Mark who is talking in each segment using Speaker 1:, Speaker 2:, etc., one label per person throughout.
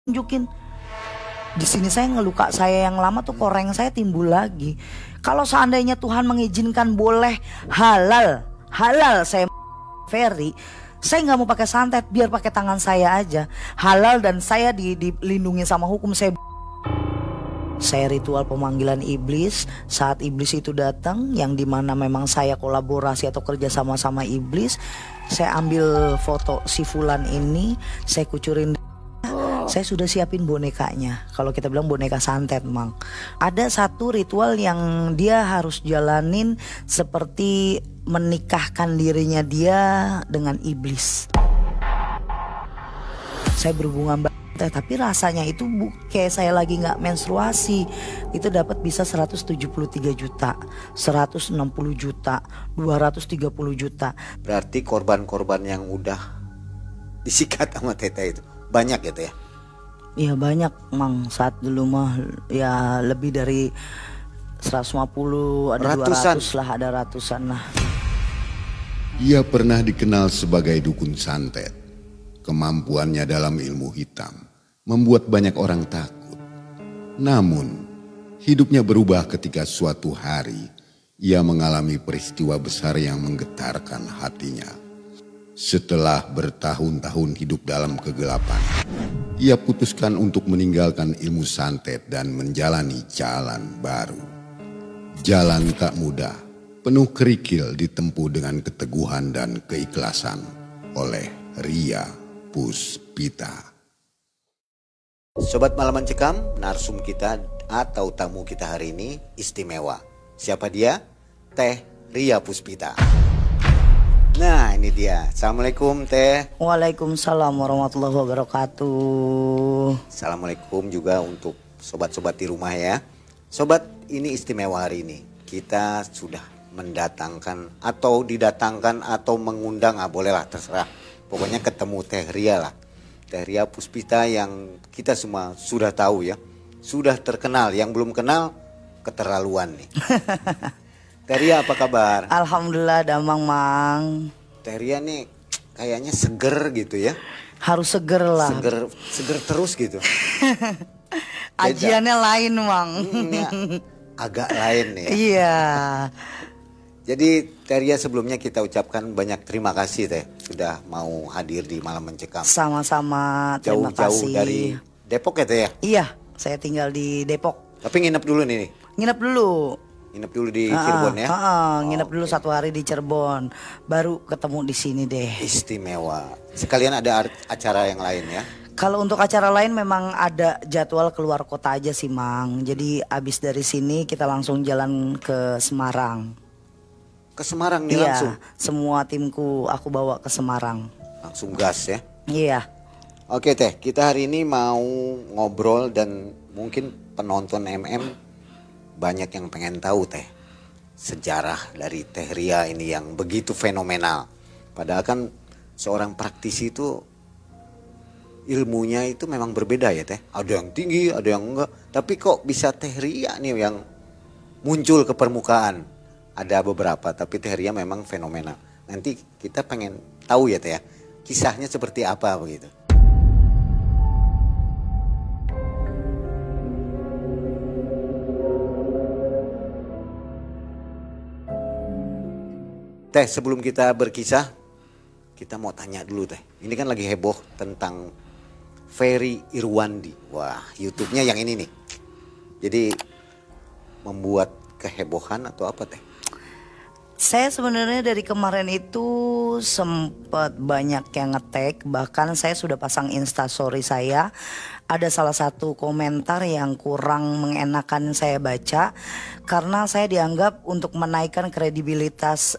Speaker 1: tunjukin. Di sini saya ngeluka saya yang lama tuh koreng saya timbul lagi. Kalau seandainya Tuhan mengizinkan boleh halal saya Ferry, saya nggak mau pakai santet, biar pakai tangan saya aja halal dan saya dilindungi sama hukum. Saya ritual pemanggilan iblis. Saat iblis itu datang, yang dimana memang saya kolaborasi atau kerja sama iblis, saya ambil foto si Fulan ini, saya kucurin. Saya sudah siapin bonekanya. Kalau kita bilang boneka santet, Mang. Ada satu ritual yang dia harus jalanin seperti menikahkan dirinya dia dengan iblis. Saya berhubungan tapi rasanya itu kayak saya lagi nggak menstruasi. Itu dapat bisa 173 juta, 160 juta, 230 juta.
Speaker 2: Berarti korban-korban yang udah disikat sama Teteh itu banyak gitu ya?
Speaker 1: Iya banyak, Mang. Saat dulu mah ya lebih dari 150, ada ratusan. 200 lah, ada ratusan lah.
Speaker 3: Ia pernah dikenal sebagai dukun santet. Kemampuannya dalam ilmu hitam membuat banyak orang takut. Namun, hidupnya berubah ketika suatu hari ia mengalami peristiwa besar yang menggetarkan hatinya. Setelah bertahun-tahun hidup dalam kegelapan, ia putuskan untuk meninggalkan ilmu santet dan menjalani jalan baru. Jalan tak mudah, penuh kerikil ditempuh dengan keteguhan dan keikhlasan oleh Ria Puspita.
Speaker 2: Sobat Malam Mencekam, narsum kita atau tamu kita hari ini istimewa. Siapa dia? Teh Ria Puspita. Nah ini dia. Assalamualaikum Teh.
Speaker 1: Waalaikumsalam warahmatullahi wabarakatuh.
Speaker 2: Assalamualaikum juga untuk sobat-sobat di rumah ya. Sobat, ini istimewa hari ini. Kita sudah mendatangkan atau didatangkan atau mengundang, bolehlah terserah. Pokoknya ketemu Teh Ria lah. Teh Ria Puspita yang kita semua sudah tahu ya. Sudah terkenal, yang belum kenal keterlaluan nih. Teh Ria apa kabar?
Speaker 1: Alhamdulillah damang, Mang.
Speaker 2: Teh Ria nih kayaknya seger gitu ya.
Speaker 1: Harus seger lah.
Speaker 2: Seger terus gitu.
Speaker 1: Ajiannya lain, Mang.
Speaker 2: Ya, agak lain ya.
Speaker 1: Iya.
Speaker 2: Jadi Teh Ria sebelumnya kita ucapkan banyak terima kasih Teh. Sudah mau hadir di Malam Mencekam.
Speaker 1: Sama-sama, terima kasih.
Speaker 2: Jauh-jauh dari Depok ya Teh ya?
Speaker 1: Iya, saya tinggal di Depok.
Speaker 2: Tapi nginep dulu nih.
Speaker 1: Nginep dulu.
Speaker 2: Nginep dulu di Cirebon ya?
Speaker 1: Nginep dulu 1 hari di Cirebon, baru ketemu di sini deh.
Speaker 2: Istimewa. Sekalian ada acara yang lain ya?
Speaker 1: Kalau untuk acara lain memang ada jadwal keluar kota aja sih, Mang. Jadi abis dari sini kita langsung jalan ke Semarang.
Speaker 2: Ke Semarang nih langsung?
Speaker 1: Iya, semua timku aku bawa ke Semarang.
Speaker 2: Langsung gas ya?
Speaker 1: Iya.
Speaker 2: Oke Teh, kita hari ini mau ngobrol dan mungkin penonton MM banyak yang pengen tahu Teh sejarah dari Teh Ria ini yang begitu fenomenal. Padahal kan seorang praktisi itu ilmunya itu memang berbeda ya Teh. Ada yang tinggi, ada yang enggak. Tapi kok bisa Teh Ria nih yang muncul ke permukaan? Ada beberapa, tapi Teh Ria memang fenomenal. Nanti kita pengen tahu ya Teh ya, kisahnya seperti apa begitu. Teh, sebelum kita berkisah, kita mau tanya dulu Teh. Ini kan lagi heboh tentang Ferry Irwandi. Wah, YouTube-nya yang ini nih. Jadi membuat kehebohan atau apa Teh?
Speaker 1: Saya sebenarnya dari kemarin itu sempat banyak yang nge-tag, bahkan saya sudah pasang instastory saya. Ada salah satu komentar yang kurang mengenakan saya baca karena saya dianggap untuk menaikkan kredibilitas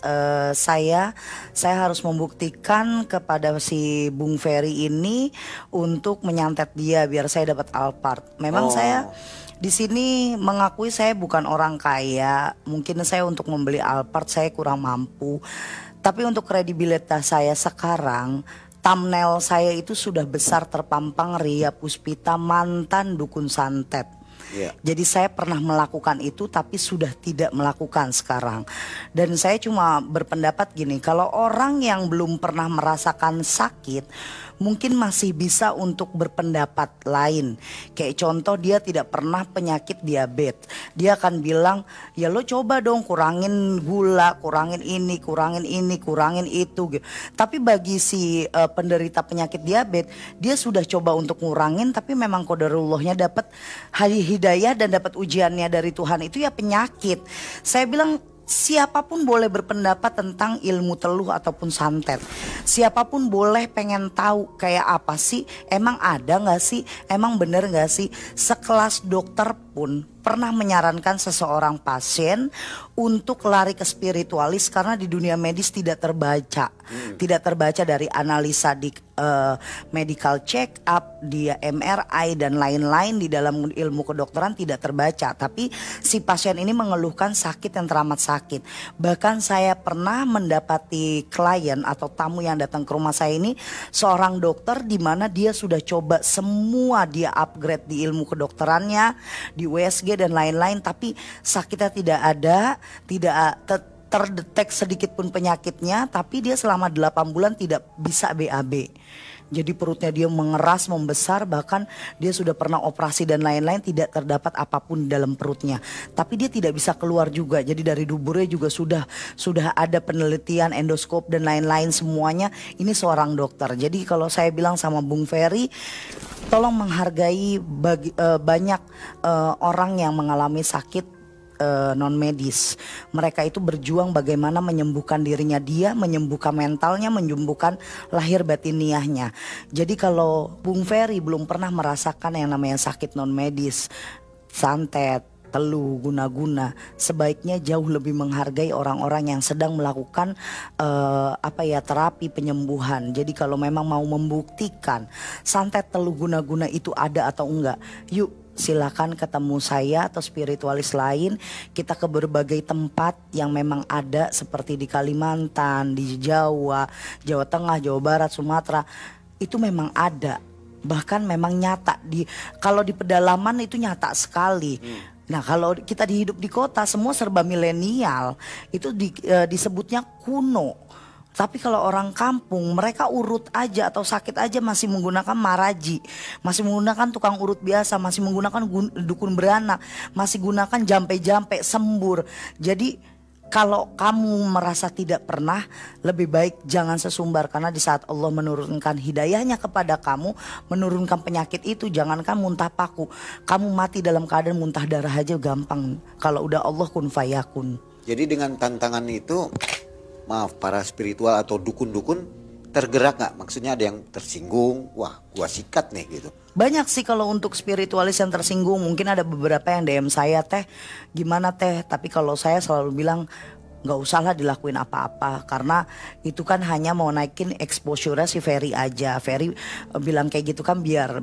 Speaker 1: saya harus membuktikan kepada si Bung Ferry ini untuk menyantet dia biar saya dapat Alphard. Memang saya di sini mengakui saya bukan orang kaya, mungkin saya untuk membeli Alphard saya kurang mampu. Tapi untuk kredibilitas saya sekarang, thumbnail saya itu sudah besar terpampang Ria Puspita mantan dukun santet.
Speaker 2: Iya.
Speaker 1: Jadi saya pernah melakukan itu tapi sudah tidak melakukan sekarang. Dan saya cuma berpendapat gini, kalau orang yang belum pernah merasakan sakit mungkin masih bisa untuk berpendapat lain. Kayak contoh, dia tidak pernah penyakit diabetes, dia akan bilang ya lo coba dong kurangin gula, kurangin ini, kurangin itu gitu. Tapi bagi si penderita penyakit diabetes, dia sudah coba untuk ngurangin tapi memang qadarullahnya dapat hidayah dan dapat ujiannya dari Tuhan, itu ya penyakit. Saya bilang siapapun boleh berpendapat tentang ilmu teluh ataupun santet. Siapapun boleh pengen tahu kayak apa sih, emang ada gak sih, emang bener gak sih. Sekelas dokter pun pernah menyarankan seseorang pasien untuk lari ke spiritualis karena di dunia medis tidak terbaca. Tidak terbaca dari analisa di medical check up, dia MRI dan lain-lain di dalam ilmu kedokteran tidak terbaca. Tapi si pasien ini mengeluhkan sakit yang teramat sakit. Bahkan saya pernah mendapati klien atau tamu yang datang ke rumah saya ini seorang dokter di mana dia sudah coba semua, dia upgrade di ilmu kedokterannya, di USG dan lain-lain, tapi sakitnya tidak ada, tidak terdetek sedikit pun penyakitnya, tapi dia selama 8 bulan tidak bisa BAB. Jadi perutnya dia mengeras, membesar, bahkan dia sudah pernah operasi dan lain-lain, tidak terdapat apapun di dalam perutnya. Tapi dia tidak bisa keluar juga. Jadi dari duburnya juga sudah ada penelitian, endoskop dan lain-lain semuanya. Ini seorang dokter. Jadi kalau saya bilang sama Bung Ferry, tolong menghargai banyak orang yang mengalami sakit non medis. Mereka itu berjuang bagaimana menyembuhkan dirinya dia, menyembuhkan mentalnya, menyembuhkan lahir batiniahnya. Jadi kalau Bung Ferry belum pernah merasakan yang namanya sakit non medis, santet, teluh, guna-guna, sebaiknya jauh lebih menghargai orang-orang yang sedang melakukan terapi penyembuhan. Jadi kalau memang mau membuktikan santet, teluh, guna-guna itu ada atau enggak, yuk silakan ketemu saya atau spiritualis lain. Kita ke berbagai tempat yang memang ada, seperti di Kalimantan, di Jawa, Jawa Tengah, Jawa Barat, Sumatera. Itu memang ada, bahkan memang nyata. Kalau di pedalaman itu nyata sekali. Nah kalau kita hidup di kota semua serba milenial, itu disebutnya kuno. Tapi kalau orang kampung mereka urut aja atau sakit aja masih menggunakan maraji, masih menggunakan tukang urut biasa, masih menggunakan dukun beranak, masih gunakan jampe-jampe, sembur. Jadi kalau kamu merasa tidak pernah, lebih baik jangan sesumbar. Karena di saat Allah menurunkan hidayahnya kepada kamu, menurunkan penyakit itu, jangankan muntah paku, kamu mati dalam keadaan muntah darah aja gampang. Kalau udah Allah kun fayakun.
Speaker 2: Jadi dengan tantangan itu, maaf, para spiritual atau dukun-dukun tergerak gak? Maksudnya ada yang tersinggung, wah gua sikat nih gitu.
Speaker 1: Banyak sih kalau untuk spiritualis yang tersinggung. Mungkin ada beberapa yang DM saya, teh gimana teh. Tapi kalau saya selalu bilang gak usahlah dilakuin apa-apa, karena itu kan hanya mau naikin exposure si Ferry aja. Ferry bilang kayak gitu kan biar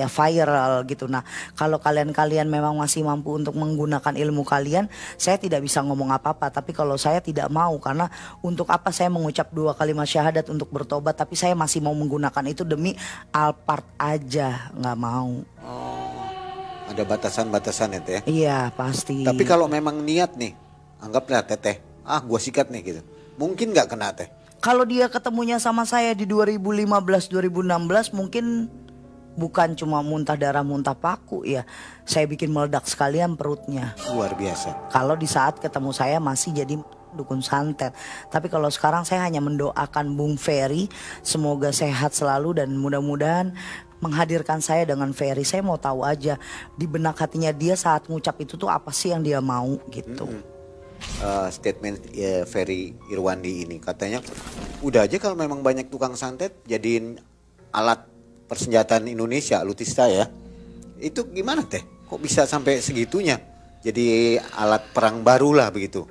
Speaker 1: viral gitu. Nah kalau kalian memang masih mampu untuk menggunakan ilmu kalian, saya tidak bisa ngomong apa-apa. Tapi kalau saya tidak mau, karena untuk apa saya mengucap 2 kalimat syahadat untuk bertobat, tapi saya masih mau menggunakan itu demi Alphard aja, nggak mau.
Speaker 2: Ada batasan-batasan itu ya?
Speaker 1: Iya pasti.
Speaker 2: Tapi kalau memang niat nih, anggaplah teteh, gua sikat nih gitu, mungkin gak kena teh?
Speaker 1: Kalau dia ketemunya sama saya di 2015-2016 mungkin bukan cuma muntah darah, muntah paku ya, saya bikin meledak sekalian perutnya.
Speaker 2: Luar biasa.
Speaker 1: Kalau di saat ketemu saya masih jadi dukun santet. Tapi kalau sekarang saya hanya mendoakan Bung Ferry semoga sehat selalu dan mudah-mudahan menghadirkan saya dengan Ferry. Saya mau tahu aja di benak hatinya dia saat ngucap itu tuh apa sih yang dia mau gitu.
Speaker 2: Statement Ferry Irwandi ini katanya udah aja kalau memang banyak tukang santet jadiin alat persenjataan Indonesia, alutsista ya. Itu gimana teh? Kok bisa sampai segitunya? Jadi alat perang baru lah begitu.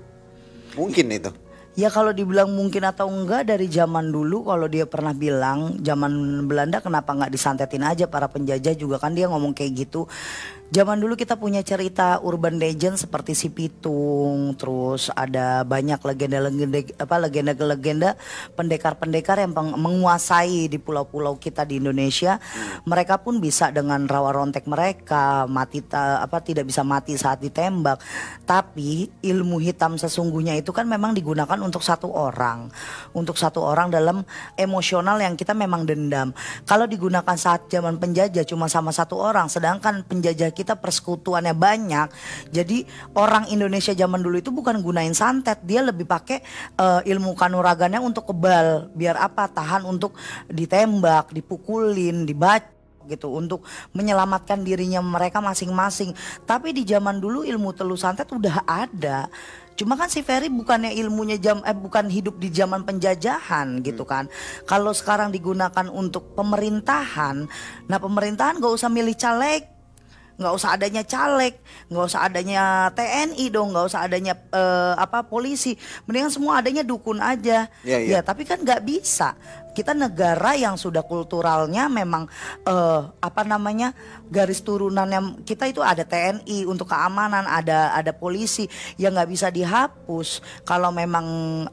Speaker 2: Mungkin itu.
Speaker 1: Ya kalau dibilang mungkin atau enggak, dari zaman dulu kalau dia pernah bilang zaman Belanda kenapa nggak disantetin aja para penjajah juga kan dia ngomong kayak gitu. Zaman dulu kita punya cerita urban legend seperti si Pitung, terus ada banyak legenda-legenda pendekar-pendekar yang menguasai di pulau-pulau kita di Indonesia. Mereka pun bisa dengan rawa rontek mereka tidak bisa mati saat ditembak. Tapi ilmu hitam sesungguhnya itu kan memang digunakan untuk satu orang dalam emosional yang kita memang dendam. Kalau digunakan saat zaman penjajah cuma sama satu orang, sedangkan penjajah kita persekutuannya banyak. Jadi orang Indonesia zaman dulu itu bukan gunain santet, dia lebih pakai ilmu kanuragannya untuk kebal. Biar apa? Tahan untuk ditembak, dipukulin, dibaca gitu, untuk menyelamatkan dirinya mereka masing-masing. Tapi di zaman dulu ilmu telu santet udah ada. Cuma kan si Ferry bukannya ilmunya bukan hidup di zaman penjajahan gitu kan. Kalau sekarang digunakan untuk pemerintahan, nah pemerintahan gak usah milih caleg, nggak usah adanya caleg, nggak usah adanya TNI dong, nggak usah adanya polisi, mendingan semua adanya dukun aja. Ya tapi kan nggak bisa. Kita negara yang sudah kulturalnya memang garis turunannya kita itu ada TNI untuk keamanan, ada polisi yang nggak bisa dihapus. Kalau memang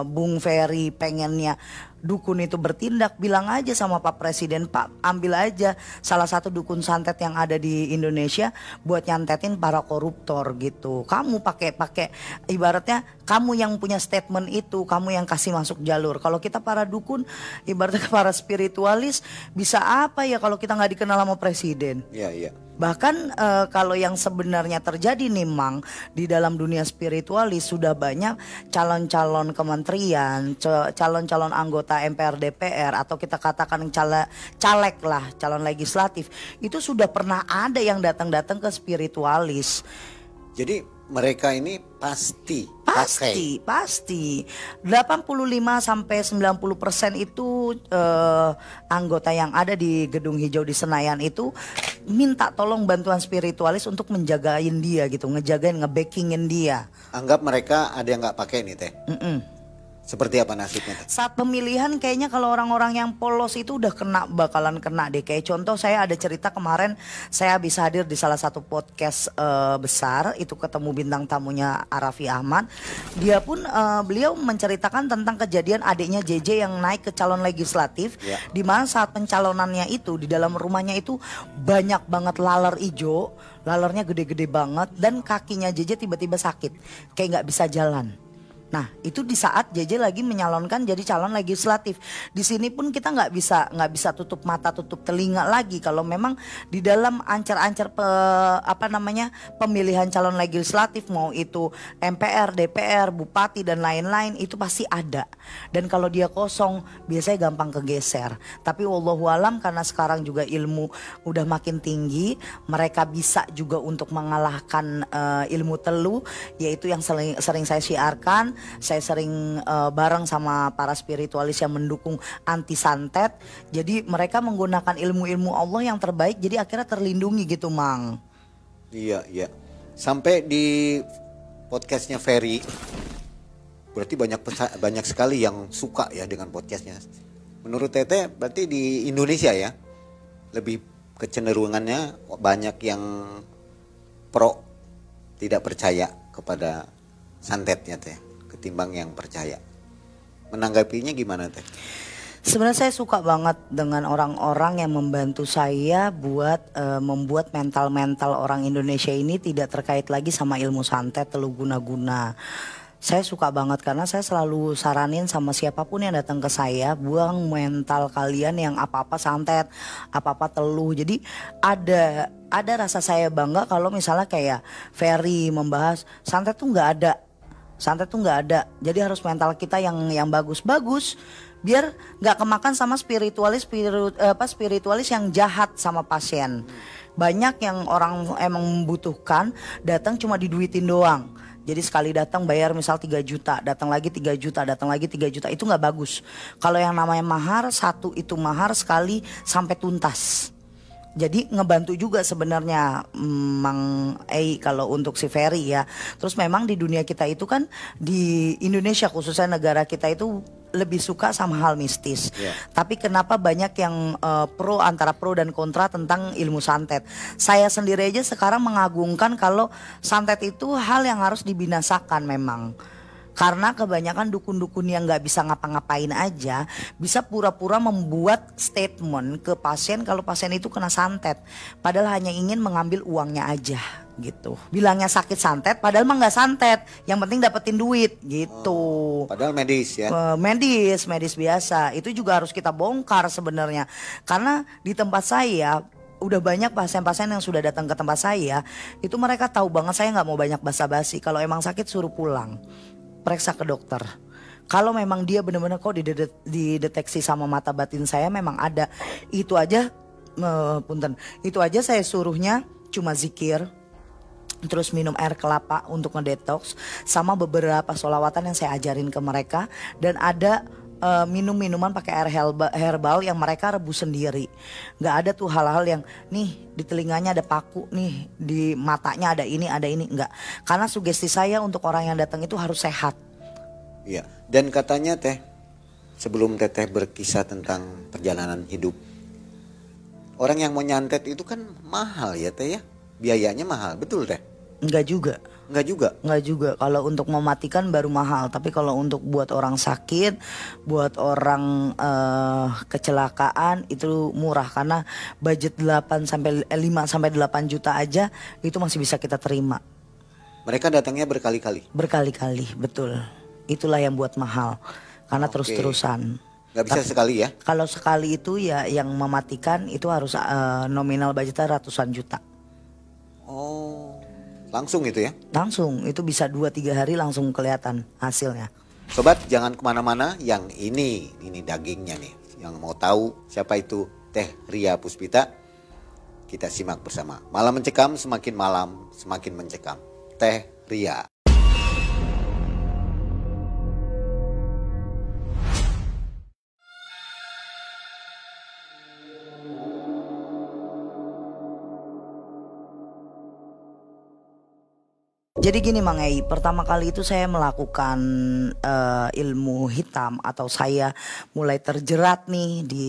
Speaker 1: Bung Ferry pengennya dukun itu bertindak, bilang aja sama Pak Presiden, Pak ambil aja salah satu dukun santet yang ada di Indonesia buat nyantetin para koruptor gitu. Kamu pakai ibaratnya kamu yang punya statement itu, kamu yang kasih masuk jalur. Kalau kita para dukun, ibaratnya para spiritualis, bisa apa ya kalau kita nggak dikenal sama presiden?
Speaker 2: Iya.
Speaker 1: Bahkan kalau yang sebenarnya terjadi nih Mang, di dalam dunia spiritualis sudah banyak calon-calon kementerian, calon-calon anggota MPR DPR atau kita katakan caleg lah, calon legislatif, itu sudah pernah ada yang datang-datang ke spiritualis.
Speaker 2: Jadi mereka ini pasti
Speaker 1: 85 sampai 90% itu anggota yang ada di Gedung Hijau di Senayan itu minta tolong bantuan spiritualis untuk menjagain dia gitu, ngebackingin dia.
Speaker 2: Anggap mereka ada yang nggak pakai nih Teh. Seperti apa nasibnya?
Speaker 1: Saat pemilihan kayaknya kalau orang-orang yang polos itu udah bakalan kena deh. Kayak contoh saya ada cerita kemarin saya habis hadir di salah satu podcast besar, itu ketemu bintang tamunya Arafi Ahmad. Dia pun beliau menceritakan tentang kejadian adiknya JJ yang naik ke calon legislatif, di mana saat pencalonannya itu di dalam rumahnya itu banyak banget laler ijo, lalernya gede-gede banget, dan kakinya JJ tiba-tiba sakit kayak nggak bisa jalan. Nah itu di saat JJ lagi menyalonkan jadi calon legislatif. Di sini pun kita nggak bisa tutup mata tutup telinga lagi kalau memang di dalam ancar-ancar pemilihan calon legislatif, mau itu MPR, DPR, bupati dan lain-lain, itu pasti ada. Dan kalau dia kosong biasanya gampang kegeser. Tapi wallahualam karena sekarang juga ilmu udah makin tinggi, mereka bisa juga untuk mengalahkan ilmu telu, yaitu yang sering saya siarkan. Saya sering bareng sama para spiritualis yang mendukung anti santet. Jadi mereka menggunakan ilmu-ilmu Allah yang terbaik, jadi akhirnya terlindungi gitu Mang.
Speaker 2: Iya. Sampai di podcastnya Ferry, berarti banyak sekali yang suka ya dengan podcastnya. Menurut Teteh berarti di Indonesia ya lebih kecenderungannya banyak yang pro, tidak percaya kepada santetnya Teh, ketimbang yang percaya. Menanggapinya gimana Teh?
Speaker 1: Sebenarnya saya suka banget dengan orang-orang yang membantu saya buat membuat mental orang Indonesia ini tidak terkait lagi sama ilmu santet telu guna-guna. Saya suka banget karena saya selalu saranin sama siapapun yang datang ke saya, buang mental kalian yang apa-apa santet, apa-apa teluh. Jadi ada rasa saya bangga kalau misalnya kayak Ferry membahas santet tuh nggak ada. Santet tuh nggak ada, jadi harus mental kita yang bagus-bagus biar nggak kemakan sama spiritualis yang jahat sama pasien. Banyak yang orang emang membutuhkan datang cuma diduitin doang. Jadi sekali datang bayar misal 3 juta, datang lagi 3 juta, datang lagi 3 juta, itu nggak bagus. Kalau yang namanya mahar, satu itu mahar sekali sampai tuntas. Jadi ngebantu juga sebenarnya Mang kalau untuk si Ferry ya. Terus memang di dunia kita itu kan, di Indonesia khususnya negara kita itu lebih suka sama hal mistis. Tapi kenapa banyak yang antara pro dan kontra tentang ilmu santet. Saya sendiri aja sekarang mengagungkan kalau santet itu hal yang harus dibinasakan memang. Karena kebanyakan dukun-dukun yang gak bisa ngapa-ngapain aja bisa pura-pura membuat statement ke pasien kalau pasien itu kena santet. Padahal hanya ingin mengambil uangnya aja gitu. Bilangnya sakit santet padahal mah gak santet. Yang penting dapetin duit gitu.
Speaker 2: Padahal medis ya.
Speaker 1: Medis biasa. Itu juga harus kita bongkar sebenarnya. Karena di tempat saya udah banyak pasien-pasien yang sudah datang ke tempat saya. Itu mereka tahu banget saya gak mau banyak basa-basi. Kalau emang sakit suruh pulang, periksa ke dokter. Kalau memang dia benar-benar kok dideteksi sama mata batin saya memang ada. Itu aja itu aja saya suruhnya cuma zikir, terus minum air kelapa untuk ngedetox, sama beberapa sholawatan yang saya ajarin ke mereka. Dan ada minum minuman pakai air herbal yang mereka rebus sendiri. Nggak ada tuh hal-hal yang nih di telinganya ada paku, nih di matanya ada ini nggak. Karena sugesti saya untuk orang yang datang itu harus sehat.
Speaker 2: Iya. Dan katanya Teh, sebelum Teteh berkisah tentang perjalanan hidup, orang yang mau nyantet itu kan mahal ya Teh ya, biayanya mahal, betul Teh?
Speaker 1: Enggak juga. Enggak juga. Kalau untuk mematikan baru mahal. Tapi kalau untuk buat orang sakit, buat orang kecelakaan itu murah. Karena budget 5 sampai 8 juta aja itu masih bisa kita terima.
Speaker 2: Mereka datangnya berkali-kali?
Speaker 1: Berkali-kali, betul. Itulah yang buat mahal. Karena terus-terusan.
Speaker 2: Gak bisa sekali ya?
Speaker 1: Kalau sekali itu ya yang mematikan itu harus nominal budgetnya ratusan juta.
Speaker 2: Oh, langsung itu ya?
Speaker 1: Langsung, itu bisa 2-3 hari langsung kelihatan hasilnya.
Speaker 2: Sobat jangan kemana-mana, yang ini dagingnya nih. Yang mau tahu siapa itu Teh Ria Puspita, kita simak bersama. Malam mencekam, semakin malam semakin mencekam. Teh Ria.
Speaker 1: Jadi gini Mang Ei, pertama kali itu saya melakukan ilmu hitam, atau saya mulai terjerat nih di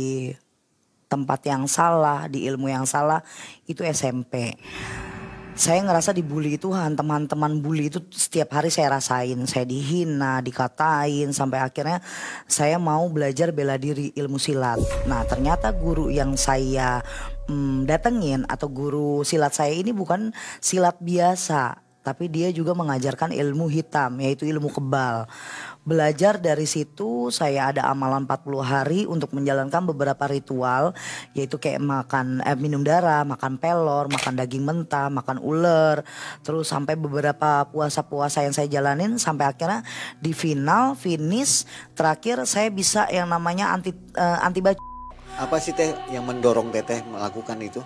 Speaker 1: tempat yang salah, di ilmu yang salah, itu SMP. Saya ngerasa dibully itu, hantam-hantaman bully itu setiap hari saya rasain. Saya dihina, dikatain, sampai akhirnya saya mau belajar bela diri, ilmu silat. Nah ternyata guru yang saya datengin atau guru silat saya ini bukan silat biasa, tapi dia juga mengajarkan ilmu hitam, yaitu ilmu kebal. Belajar dari situ saya ada amalan 40 hari untuk menjalankan beberapa ritual, yaitu kayak minum darah, makan pelor, makan daging mentah, makan ular. Terus sampai beberapa puasa-puasa yang saya jalanin, sampai akhirnya di finish terakhir saya bisa yang namanya anti baca.
Speaker 2: Apa sih Teh yang mendorong Teteh melakukan itu?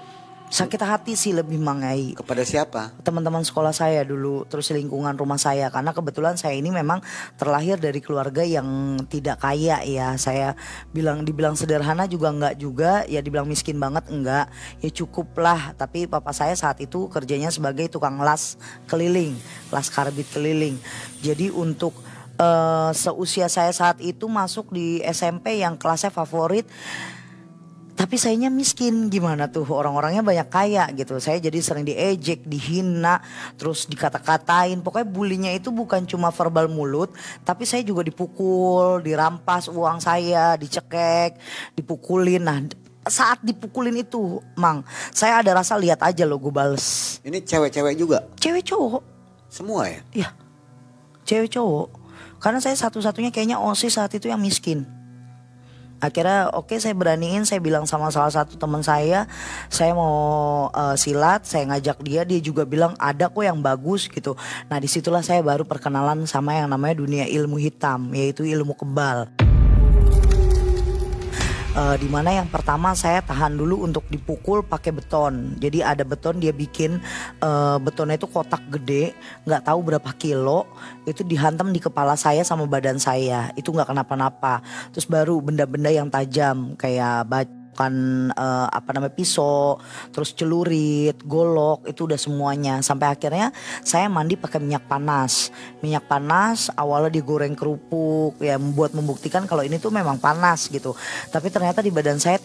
Speaker 1: Sakit hati sih lebih Mang Ei.
Speaker 2: Kepada siapa?
Speaker 1: Teman-teman sekolah saya dulu, terus lingkungan rumah saya. Karena kebetulan saya ini memang terlahir dari keluarga yang tidak kaya ya. Saya dibilang sederhana juga enggak juga, ya dibilang miskin banget enggak. Ya cukup lah, tapi papa saya saat itu kerjanya sebagai tukang las keliling, las karbit keliling. Jadi untuk seusia saya saat itu masuk di SMP yang kelasnya favorit, tapi sayanya miskin, gimana tuh, orang-orangnya banyak kaya gitu. Saya jadi sering diejek, dihina, terus dikata-katain. Pokoknya bulinya itu bukan cuma verbal mulut, tapi saya juga dipukul, dirampas uang saya, dicekek, dipukulin. Nah saat dipukulin itu Mang, saya ada rasa lihat aja loh gue bales.
Speaker 2: Ini cewek-cewek juga?
Speaker 1: Cewek cowok.
Speaker 2: Semua ya?
Speaker 1: Iya, cewek cowok. Karena saya satu-satunya kayaknya OSIS saat itu yang miskin. Akhirnya oke, saya beraniin, saya bilang sama salah satu teman saya mau silat, saya ngajak dia juga bilang ada kok yang bagus gitu. Nah disitulah saya baru perkenalan sama yang namanya dunia ilmu hitam, yaitu ilmu kebal. Dimana yang pertama saya tahan dulu untuk dipukul pakai beton. Jadi ada beton, dia bikin betonnya itu kotak gede, nggak tahu berapa kilo, itu dihantam di kepala saya sama badan saya, itu nggak kenapa-napa. Terus baru benda-benda yang tajam kayak melakukan pisau, terus celurit, golok, itu udah semuanya. Sampai akhirnya saya mandi pakai minyak panas. Minyak panas awalnya digoreng kerupuk ya, buat membuktikan kalau ini tuh memang panas gitu. Tapi ternyata di badan saya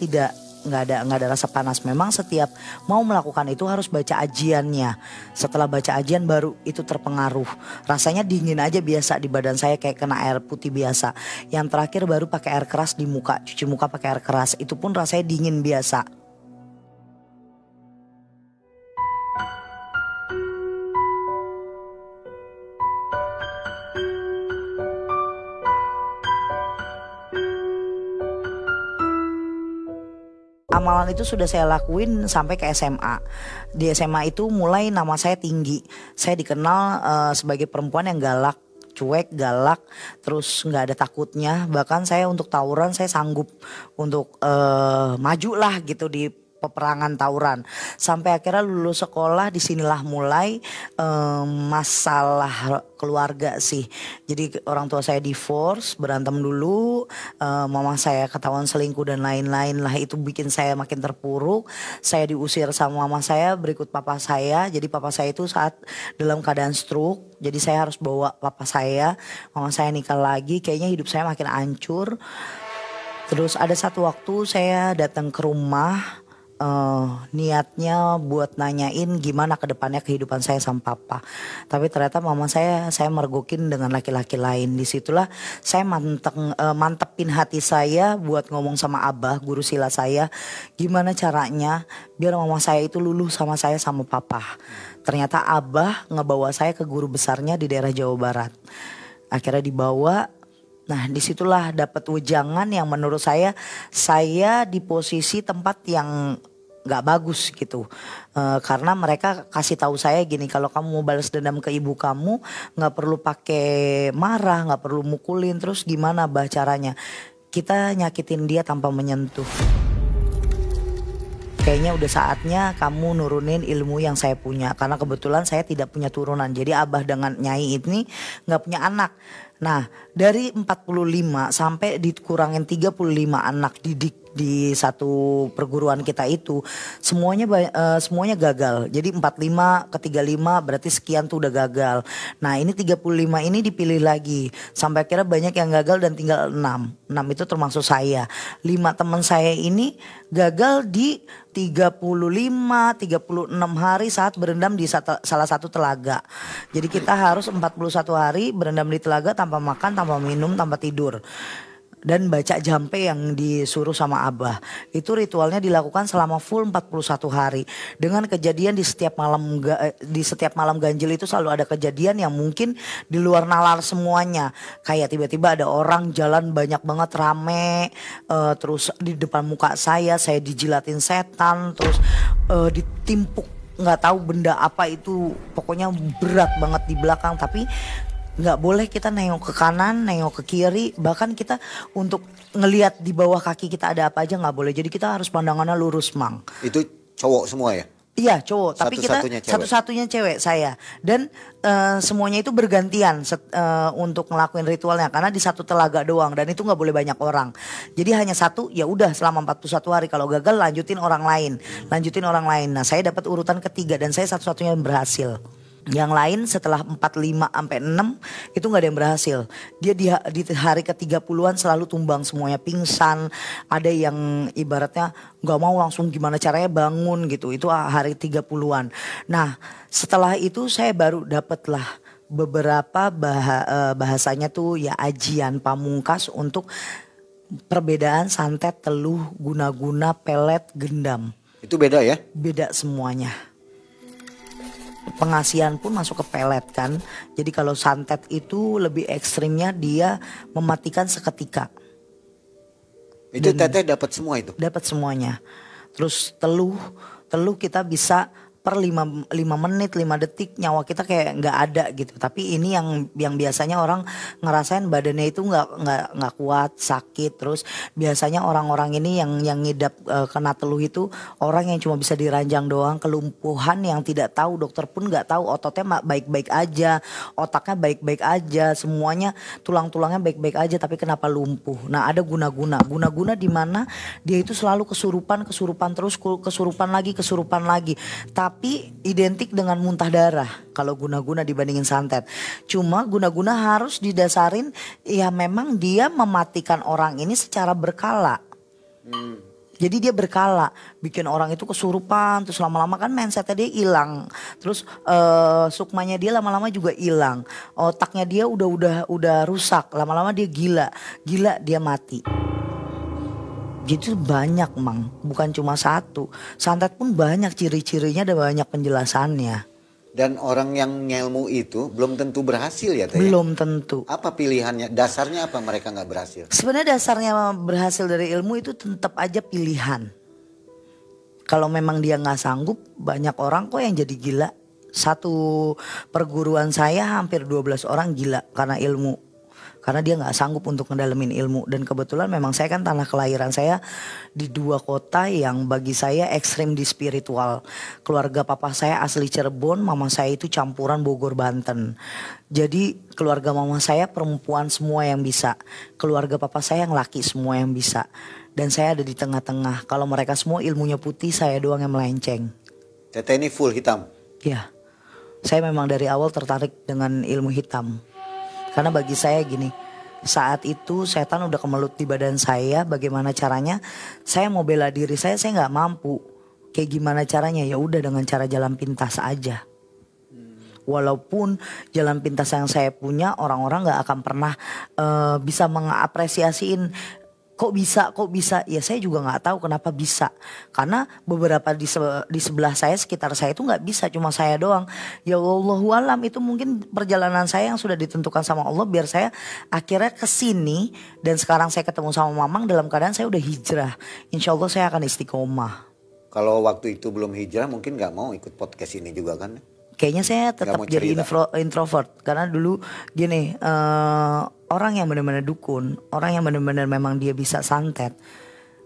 Speaker 1: nggak ada rasa panas. Memang setiap mau melakukan itu harus baca ajiannya. Setelah baca ajian baru itu terpengaruh. Rasanya dingin aja biasa di badan saya, kayak kena air putih biasa. Yang terakhir baru pakai air keras di muka, cuci muka pakai air keras. Itu pun rasanya dingin biasa. Amalan itu sudah saya lakuin sampai ke SMA. Di SMA itu mulai nama saya tinggi. Saya dikenal sebagai perempuan yang galak, cuek, galak, terus nggak ada takutnya. Bahkan saya untuk tawuran saya sanggup untuk maju lah gitu di peperangan tawuran. Sampai akhirnya lulus sekolah, disinilah mulai masalah keluarga sih. Jadi orang tua saya divorce, berantem dulu, mama saya ketahuan selingkuh dan lain-lain lah. Itu bikin saya makin terpuruk. Saya diusir sama mama saya, berikut papa saya. Jadi papa saya itu saat dalam keadaan stroke, jadi saya harus bawa papa saya. Mama saya nikah lagi, kayaknya hidup saya makin hancur. Terus ada satu waktu saya datang ke rumah, niatnya buat nanyain gimana ke depannya kehidupan saya sama papa. Tapi ternyata mama saya mergokin dengan laki-laki lain. Disitulah saya mantepin hati saya buat ngomong sama abah, guru silat saya, gimana caranya biar mama saya itu luluh sama saya sama papa. Ternyata abah ngebawa saya ke guru besarnya di daerah Jawa Barat. Akhirnya dibawa. Nah disitulah dapat wejangan yang menurut saya di posisi tempat yang gak bagus gitu. Karena mereka kasih tahu saya gini, kalau kamu mau balas dendam ke ibu kamu gak perlu pakai marah, gak perlu mukulin. Terus gimana bah caranya? Kita nyakitin dia tanpa menyentuh. Kayaknya udah saatnya kamu nurunin ilmu yang saya punya. Karena kebetulan saya tidak punya turunan. Jadi abah dengan nyai ini gak punya anak. Nah dari 45 sampai dikurangin 35 anak didik di satu perguruan kita itu semuanya gagal. Jadi 45 ke 35 berarti sekian tuh udah gagal. Nah ini 35 ini dipilih lagi. Sampai akhirnya banyak yang gagal dan tinggal 6. 6 itu termasuk saya. 5 teman saya ini gagal di 35, 36 hari saat berendam di salah satu telaga. Jadi kita harus 41 hari berendam di telaga tanpa makan, tanpa minum, tanpa tidur. Dan baca jampe yang disuruh sama abah. Itu ritualnya dilakukan selama full 41 hari. Dengan kejadian di setiap malam ganjil itu selalu ada kejadian yang mungkin di luar nalar semuanya. Kayak tiba-tiba ada orang jalan banyak banget rame. Terus di depan muka saya dijilatin setan. Terus ditimpuk nggak tahu benda apa itu. Pokoknya berat banget di belakang. Tapi nggak boleh kita nengok ke kanan, nengok ke kiri, bahkan kita untuk ngelihat di bawah kaki kita ada apa aja nggak boleh. Jadi kita harus pandangannya lurus, Mang.
Speaker 2: Itu cowok semua ya?
Speaker 1: Iya cowok, tapi kita satu-satunya cewek saya. Dan semuanya itu bergantian untuk ngelakuin ritualnya, karena di satu telaga doang dan itu nggak boleh banyak orang. Jadi hanya satu, ya udah selama 41 hari. Kalau gagal lanjutin orang lain. Nah saya dapat urutan ketiga dan saya satu-satunya yang berhasil. Yang lain setelah 45 sampai 6 itu gak ada yang berhasil. Dia di hari ke-30-an selalu tumbang semuanya, pingsan. Ada yang ibaratnya gak mau langsung gimana caranya bangun gitu. Itu hari 30-an. Nah setelah itu saya baru dapatlah beberapa bahasanya tuh ya ajian pamungkas untuk perbedaan santet, teluh, guna-guna, pelet, gendam.
Speaker 2: Itu beda ya?
Speaker 1: Beda semuanya. Pengasihan pun masuk ke pelet kan. Jadi kalau santet itu lebih ekstrimnya dia mematikan seketika.
Speaker 2: Itu teteh dapat semua itu?
Speaker 1: Dapat semuanya. Terus teluh kita bisa per 5 menit 5 detik nyawa kita kayak nggak ada gitu. Tapi ini yang biasanya orang ngerasain badannya itu nggak kuat, sakit. Terus biasanya orang-orang ini yang ngidap kena teluh itu orang yang cuma bisa diranjang doang, kelumpuhan yang tidak tahu, dokter pun nggak tahu, ototnya baik-baik aja, otaknya baik-baik aja, semuanya tulang-tulangnya baik-baik aja, tapi kenapa lumpuh? Nah, ada guna-guna di mana dia itu selalu kesurupan terus, kesurupan lagi. Tapi identik dengan muntah darah kalau guna-guna dibandingin santet. Cuma guna-guna harus didasarin ya memang dia mematikan orang ini secara berkala. Jadi dia berkala, bikin orang itu kesurupan, terus lama-lama kan mindsetnya dia hilang, terus sukmanya dia lama-lama juga hilang, otaknya dia udah rusak, lama-lama dia gila dia mati. Gitu banyak Mang, bukan cuma satu. Santet pun banyak ciri-cirinya, ada banyak penjelasannya.
Speaker 2: Dan orang yang ngelmu itu belum tentu berhasil ya Teh?
Speaker 1: Belum tentu.
Speaker 2: Apa pilihannya? Dasarnya apa mereka nggak berhasil?
Speaker 1: Sebenarnya dasarnya berhasil dari ilmu itu tetap aja pilihan. Kalau memang dia nggak sanggup, banyak orang kok yang jadi gila. Satu perguruan saya hampir 12 orang gila karena ilmu. Karena dia nggak sanggup untuk ngedalemin ilmu. Dan kebetulan memang saya kan tanah kelahiran saya di 2 kota yang bagi saya ekstrim di spiritual. Keluarga papa saya asli Cirebon, mama saya itu campuran Bogor, Banten. Jadi keluarga mama saya perempuan semua yang bisa. Keluarga papa saya yang laki semua yang bisa. Dan saya ada di tengah-tengah. Kalau mereka semua ilmunya putih, saya doang yang melenceng.
Speaker 2: Teteh ini full hitam?
Speaker 1: Ya, saya memang dari awal tertarik dengan ilmu hitam. Karena bagi saya gini, saat itu setan udah kemelut di badan saya, bagaimana caranya? Saya mau bela diri saya nggak mampu. Kayak gimana caranya? Ya udah dengan cara jalan pintas aja. Walaupun jalan pintas yang saya punya orang-orang nggak akan pernah bisa mengapresiasiin. Kok bisa? Ya saya juga nggak tahu kenapa bisa. Karena beberapa di sebelah saya, sekitar saya itu nggak bisa, cuma saya doang. Ya Allahu alam, itu mungkin perjalanan saya yang sudah ditentukan sama Allah biar saya akhirnya kesini. Dan sekarang saya ketemu sama Mamang dalam keadaan saya udah hijrah. Insya Allah saya akan istiqomah.
Speaker 2: Kalau waktu itu belum hijrah mungkin nggak mau ikut podcast ini juga kan?
Speaker 1: Kayaknya saya tetap jadi introvert. Karena dulu gini, orang yang benar-benar dukun, orang yang benar-benar memang dia bisa santet,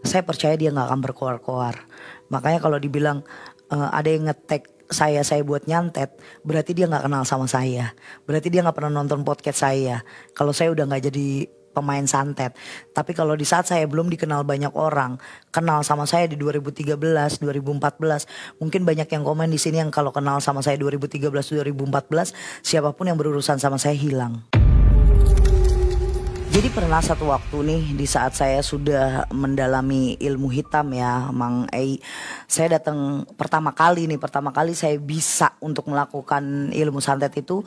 Speaker 1: saya percaya dia gak akan berkoar-koar. Makanya kalau dibilang ada yang nge-tag saya buat nyantet, berarti dia gak kenal sama saya. Berarti dia gak pernah nonton podcast saya. Kalau saya udah gak jadi pemain santet. Tapi kalau di saat saya belum dikenal banyak orang, kenal sama saya di 2013, 2014, mungkin banyak yang komen di sini yang kalau kenal sama saya 2013, 2014, siapapun yang berurusan sama saya hilang. Jadi pernah satu waktu nih di saat saya sudah mendalami ilmu hitam ya Mang Ei, saya datang pertama kali saya bisa untuk melakukan ilmu santet itu,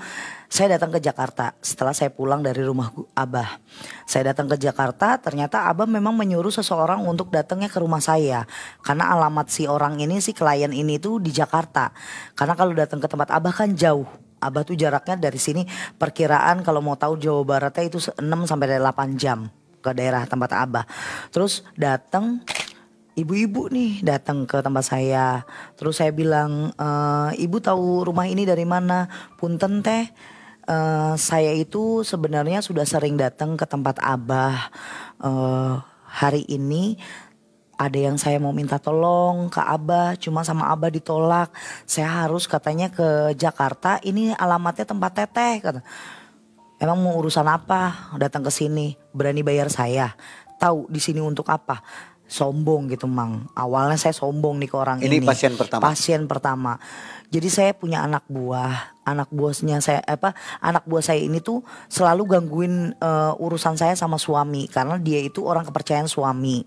Speaker 1: saya datang ke Jakarta setelah saya pulang dari rumah Abah. Saya datang ke Jakarta, ternyata Abah memang menyuruh seseorang untuk datangnya ke rumah saya. Karena alamat si orang ini, si klien ini tuh di Jakarta. Karena kalau datang ke tempat Abah kan jauh. Abah tuh jaraknya dari sini perkiraan kalau mau tahu Jawa Baratnya itu 6 sampai 8 jam ke daerah tempat Abah. Terus datang ibu-ibu nih datang ke tempat saya. Terus saya bilang, ibu tahu rumah ini dari mana? Punten teh, saya itu sebenarnya sudah sering datang ke tempat Abah. Hari ini ada yang saya mau minta tolong ke Abah, cuma sama Abah ditolak. Saya harus katanya ke Jakarta, ini alamatnya tempat teteh kata. Emang mau urusan apa? Datang ke sini, berani bayar saya. Tahu di sini untuk apa? Sombong gitu Mang. Awalnya saya sombong nih ke orang ini.
Speaker 2: Ini pasien pertama.
Speaker 1: Pasien pertama. Jadi saya punya anak buah. Anak buah saya ini tuh selalu gangguin urusan saya sama suami karena dia itu orang kepercayaan suami.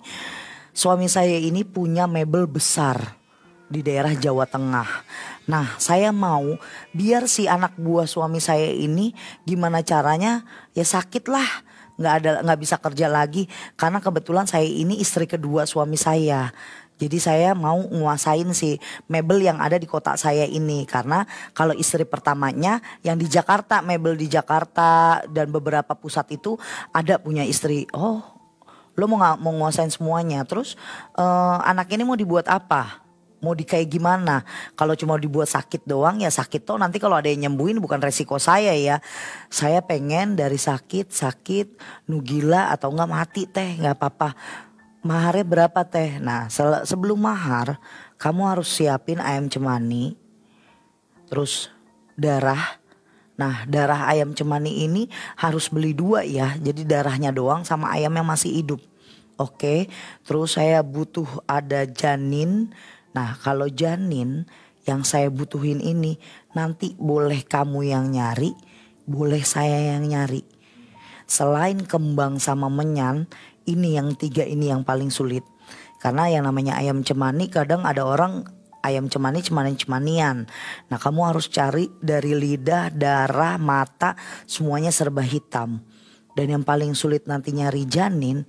Speaker 1: Suami saya ini punya mebel besar di daerah Jawa Tengah. Nah, saya mau biar si anak buah suami saya ini gimana caranya ya sakit lah, nggak bisa kerja lagi karena kebetulan saya ini istri kedua suami saya. Jadi saya mau nguasain si mebel yang ada di kota saya ini. Karena kalau istri pertamanya yang di Jakarta, mebel di Jakarta dan beberapa pusat itu ada punya istri. Oh, lo mau nguasain semuanya. Terus anak ini mau dibuat apa? Mau di kayak gimana? Kalau cuma dibuat sakit doang ya sakit toh, nanti kalau ada yang nyembuhin bukan resiko saya ya. Saya pengen dari sakit nugila atau enggak mati teh, nggak apa-apa. Maharnya berapa teh? Nah sebelum mahar kamu harus siapin ayam cemani, terus darah. Nah darah ayam cemani ini harus beli 2 ya, jadi darahnya doang sama ayam yang masih hidup. Oke, terus saya butuh ada janin. Nah kalau janin yang saya butuhin ini nanti boleh kamu yang nyari, boleh saya yang nyari. Selain kembang sama menyan, ini yang 3 ini yang paling sulit. Karena yang namanya ayam cemani kadang ada orang ayam cemani cemanian. Nah kamu harus cari dari lidah, darah, mata semuanya serba hitam. Dan yang paling sulit nanti nyari janin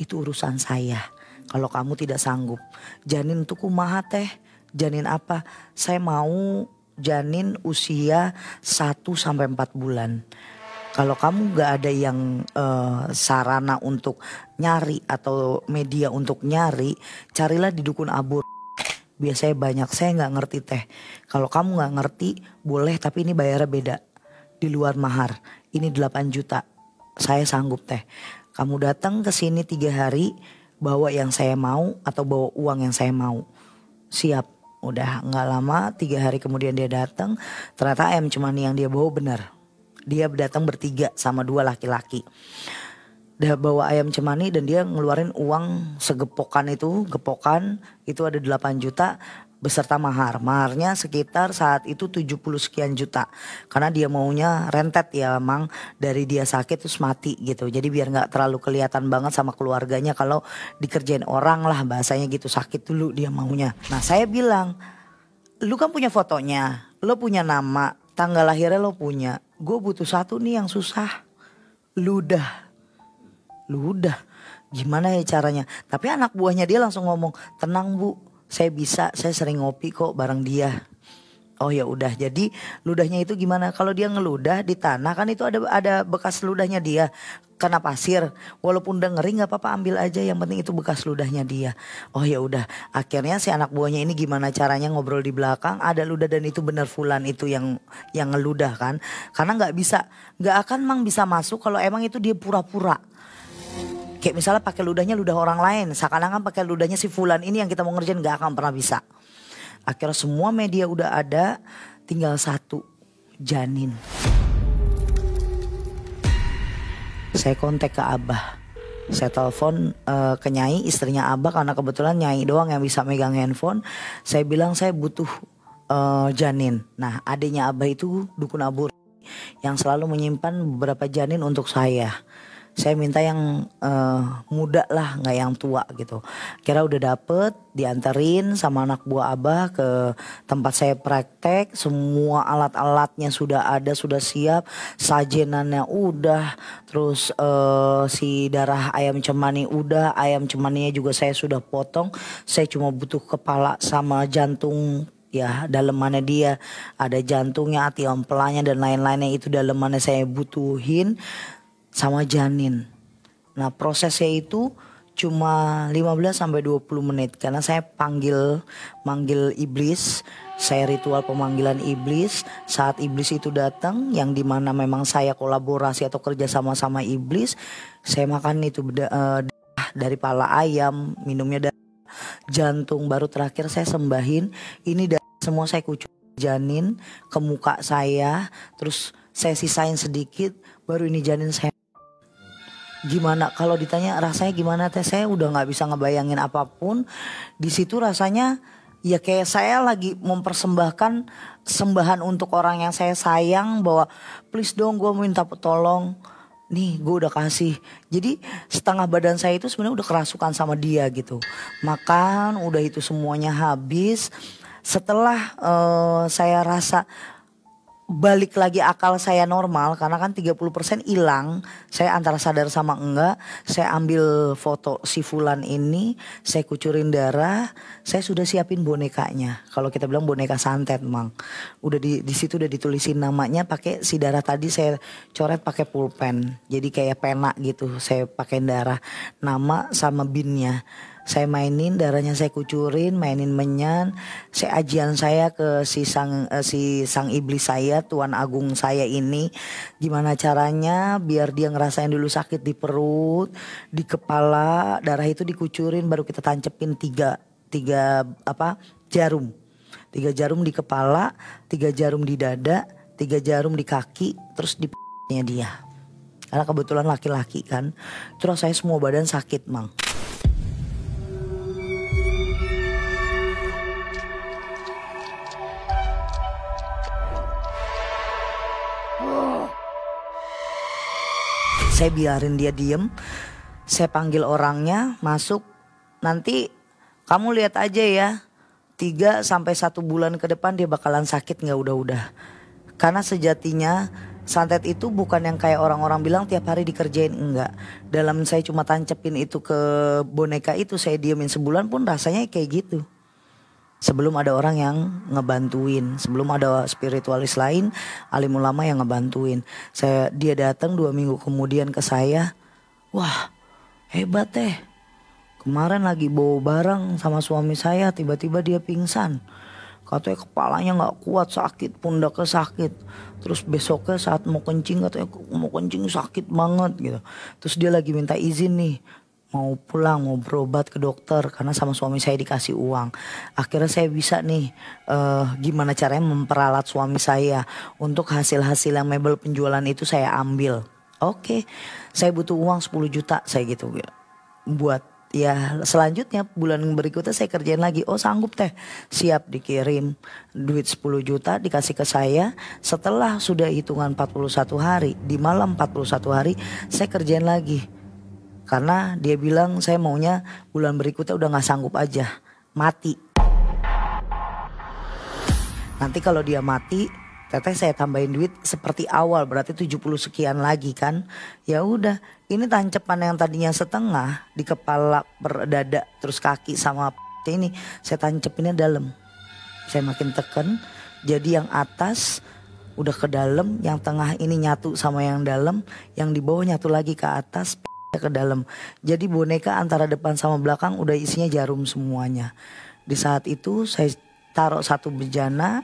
Speaker 1: itu urusan saya. Kalau kamu tidak sanggup. Janin untuk kumaha teh? Janin apa? Saya mau janin usia 1 sampai 4 bulan. Kalau kamu gak ada yang sarana untuk nyari atau media untuk nyari, carilah di dukun abur. Biasanya banyak, saya gak ngerti teh. Kalau kamu gak ngerti boleh, tapi ini bayarnya beda. Di luar mahar, ini 8 juta. Saya sanggup teh. Kamu datang ke sini 3 hari, bawa yang saya mau atau bawa uang yang saya mau. Siap. Udah gak lama 3 hari kemudian dia datang. Ternyata ayam cemani yang dia bawa benar. Dia datang bertiga sama 2 laki-laki. Dia bawa ayam cemani dan dia ngeluarin uang segepokan itu. Gepokan itu ada 8 juta beserta mahar. Maharnya sekitar saat itu 70 sekian juta. Karena dia maunya rentet ya emang, dari dia sakit terus mati gitu. Jadi biar gak terlalu kelihatan banget sama keluarganya kalau dikerjain orang lah, bahasanya gitu, sakit dulu dia maunya. Nah saya bilang, lu kan punya fotonya, lu punya nama, tanggal lahirnya lo punya. Gue butuh 1 nih yang susah. Ludah. Gimana ya caranya? Tapi anak buahnya dia langsung ngomong, tenang bu, saya bisa, saya sering ngopi kok bareng dia. Oh ya udah, jadi ludahnya itu gimana? Kalau dia ngeludah di tanah kan itu ada bekas ludahnya dia. Kena pasir, walaupun udah ngering nggak apa-apa, ambil aja, yang penting itu bekas ludahnya dia. Oh ya udah, akhirnya si anak buahnya ini gimana caranya ngobrol di belakang, ada ludah dan itu benar fulan itu yang ngeludah kan. Karena nggak akan mang bisa masuk kalau emang itu dia pura-pura. Kayak misalnya pakai ludahnya ludah orang lain, seakan-akan pakai ludahnya si fulan ini yang kita mau ngerjain, gak akan pernah bisa. Akhirnya semua media udah ada, tinggal 1, janin. Saya kontak ke Abah, saya telepon ke Nyai, istrinya Abah, karena kebetulan Nyai doang yang bisa megang handphone. Saya bilang saya butuh janin. Nah adiknya Abah itu dukun abur yang selalu menyimpan beberapa janin untuk saya. Saya minta yang muda lah, gak yang tua gitu. Kira udah dapet, dianterin sama anak buah Abah ke tempat saya praktek. Semua alat-alatnya sudah ada, sudah siap. Sajenannya udah. Terus si darah ayam cemani udah. Ayam cemaninya juga saya sudah potong. Saya cuma butuh kepala sama jantung. Ya dalemannya dia, ada jantungnya, hati empelanya dan lain-lainnya, itu dalemannya saya butuhin. Sama janin. Nah prosesnya itu cuma 15 sampai 20 menit. Karena saya manggil iblis. Saya ritual pemanggilan iblis. Saat iblis itu datang, yang dimana memang saya kolaborasi atau kerja sama iblis. Saya makan itu dari pala ayam, minumnya dari jantung. Baru terakhir saya sembahin. Ini semua saya kucuk janin ke muka saya. Terus saya sisain sedikit. Baru ini janin saya. Gimana kalau ditanya rasanya gimana teh, saya udah nggak bisa ngebayangin apapun. Di situ rasanya ya kayak saya lagi mempersembahkan sembahan untuk orang yang saya sayang, bahwa please dong gue minta tolong. Nih gue udah kasih. Jadi setengah badan saya itu sebenarnya udah kerasukan sama dia gitu. Makan udah itu semuanya habis. Setelah saya rasa balik lagi akal saya normal, karena kan 30% hilang, saya antara sadar sama enggak. Saya ambil foto si fulan ini, saya kucurin darah, saya sudah siapin bonekanya. Kalau kita bilang boneka santet, Mang. Udah di situ udah ditulisin namanya pakai si darah tadi, saya coret pakai pulpen. Jadi kayak pena gitu, saya pakai darah, nama sama binnya. Saya mainin, darahnya saya kucurin, mainin menyan. Saya ajian saya ke si sang iblis saya, Tuan Agung saya ini. Gimana caranya biar dia ngerasain dulu sakit di perut, di kepala, darah itu dikucurin, baru kita tancepin tiga jarum. 3 jarum di kepala, 3 jarum di dada, 3 jarum di kaki, terus di p***nya dia. Karena kebetulan laki-laki kan. Terus saya semua badan sakit, Mang. Saya biarin dia diem. Saya panggil orangnya masuk. Nanti kamu lihat aja ya. 3 sampai 1 bulan ke depan dia bakalan sakit nggak udah. Karena sejatinya santet itu bukan yang kayak orang-orang bilang tiap hari dikerjain, enggak. Dalam saya cuma tancepin itu ke boneka itu, saya diemin sebulan pun rasanya kayak gitu. Sebelum ada orang yang ngebantuin, sebelum ada spiritualis lain, alim ulama yang ngebantuin. Dia datang 2 minggu kemudian ke saya, wah hebat teh. Kemarin lagi bawa barang sama suami saya, tiba-tiba dia pingsan. Katanya kepalanya gak kuat, sakit, pundaknya sakit. Terus besoknya saat mau kencing, katanya mau kencing sakit banget gitu. Terus dia lagi minta izin nih, mau pulang, mau berobat ke dokter. Karena sama suami saya dikasih uang. Akhirnya saya bisa nih, gimana caranya memperalat suami saya. Untuk hasil-hasil yang mebel penjualan itu saya ambil. Oke, saya butuh uang 10 juta saya gitu. Buat ya selanjutnya bulan berikutnya saya kerjain lagi. Oh sanggup teh, siap, dikirim duit 10 juta dikasih ke saya. Setelah sudah hitungan 41 hari, di malam 41 hari saya kerjain lagi. Karena dia bilang saya maunya bulan berikutnya udah gak sanggup aja, mati. Nanti kalau dia mati, teteh saya tambahin duit seperti awal, berarti 70 sekian lagi kan. Ya udah, ini tancepan yang tadinya setengah di kepala, dada, terus kaki sama ini saya tancepinnya dalam. Saya makin tekan, jadi yang atas udah ke dalam, yang tengah ini nyatu sama yang dalam, yang di bawah nyatu lagi ke atas ke dalam. Jadi boneka antara depan sama belakang udah isinya jarum semuanya. Di saat itu saya taruh 1 bejana,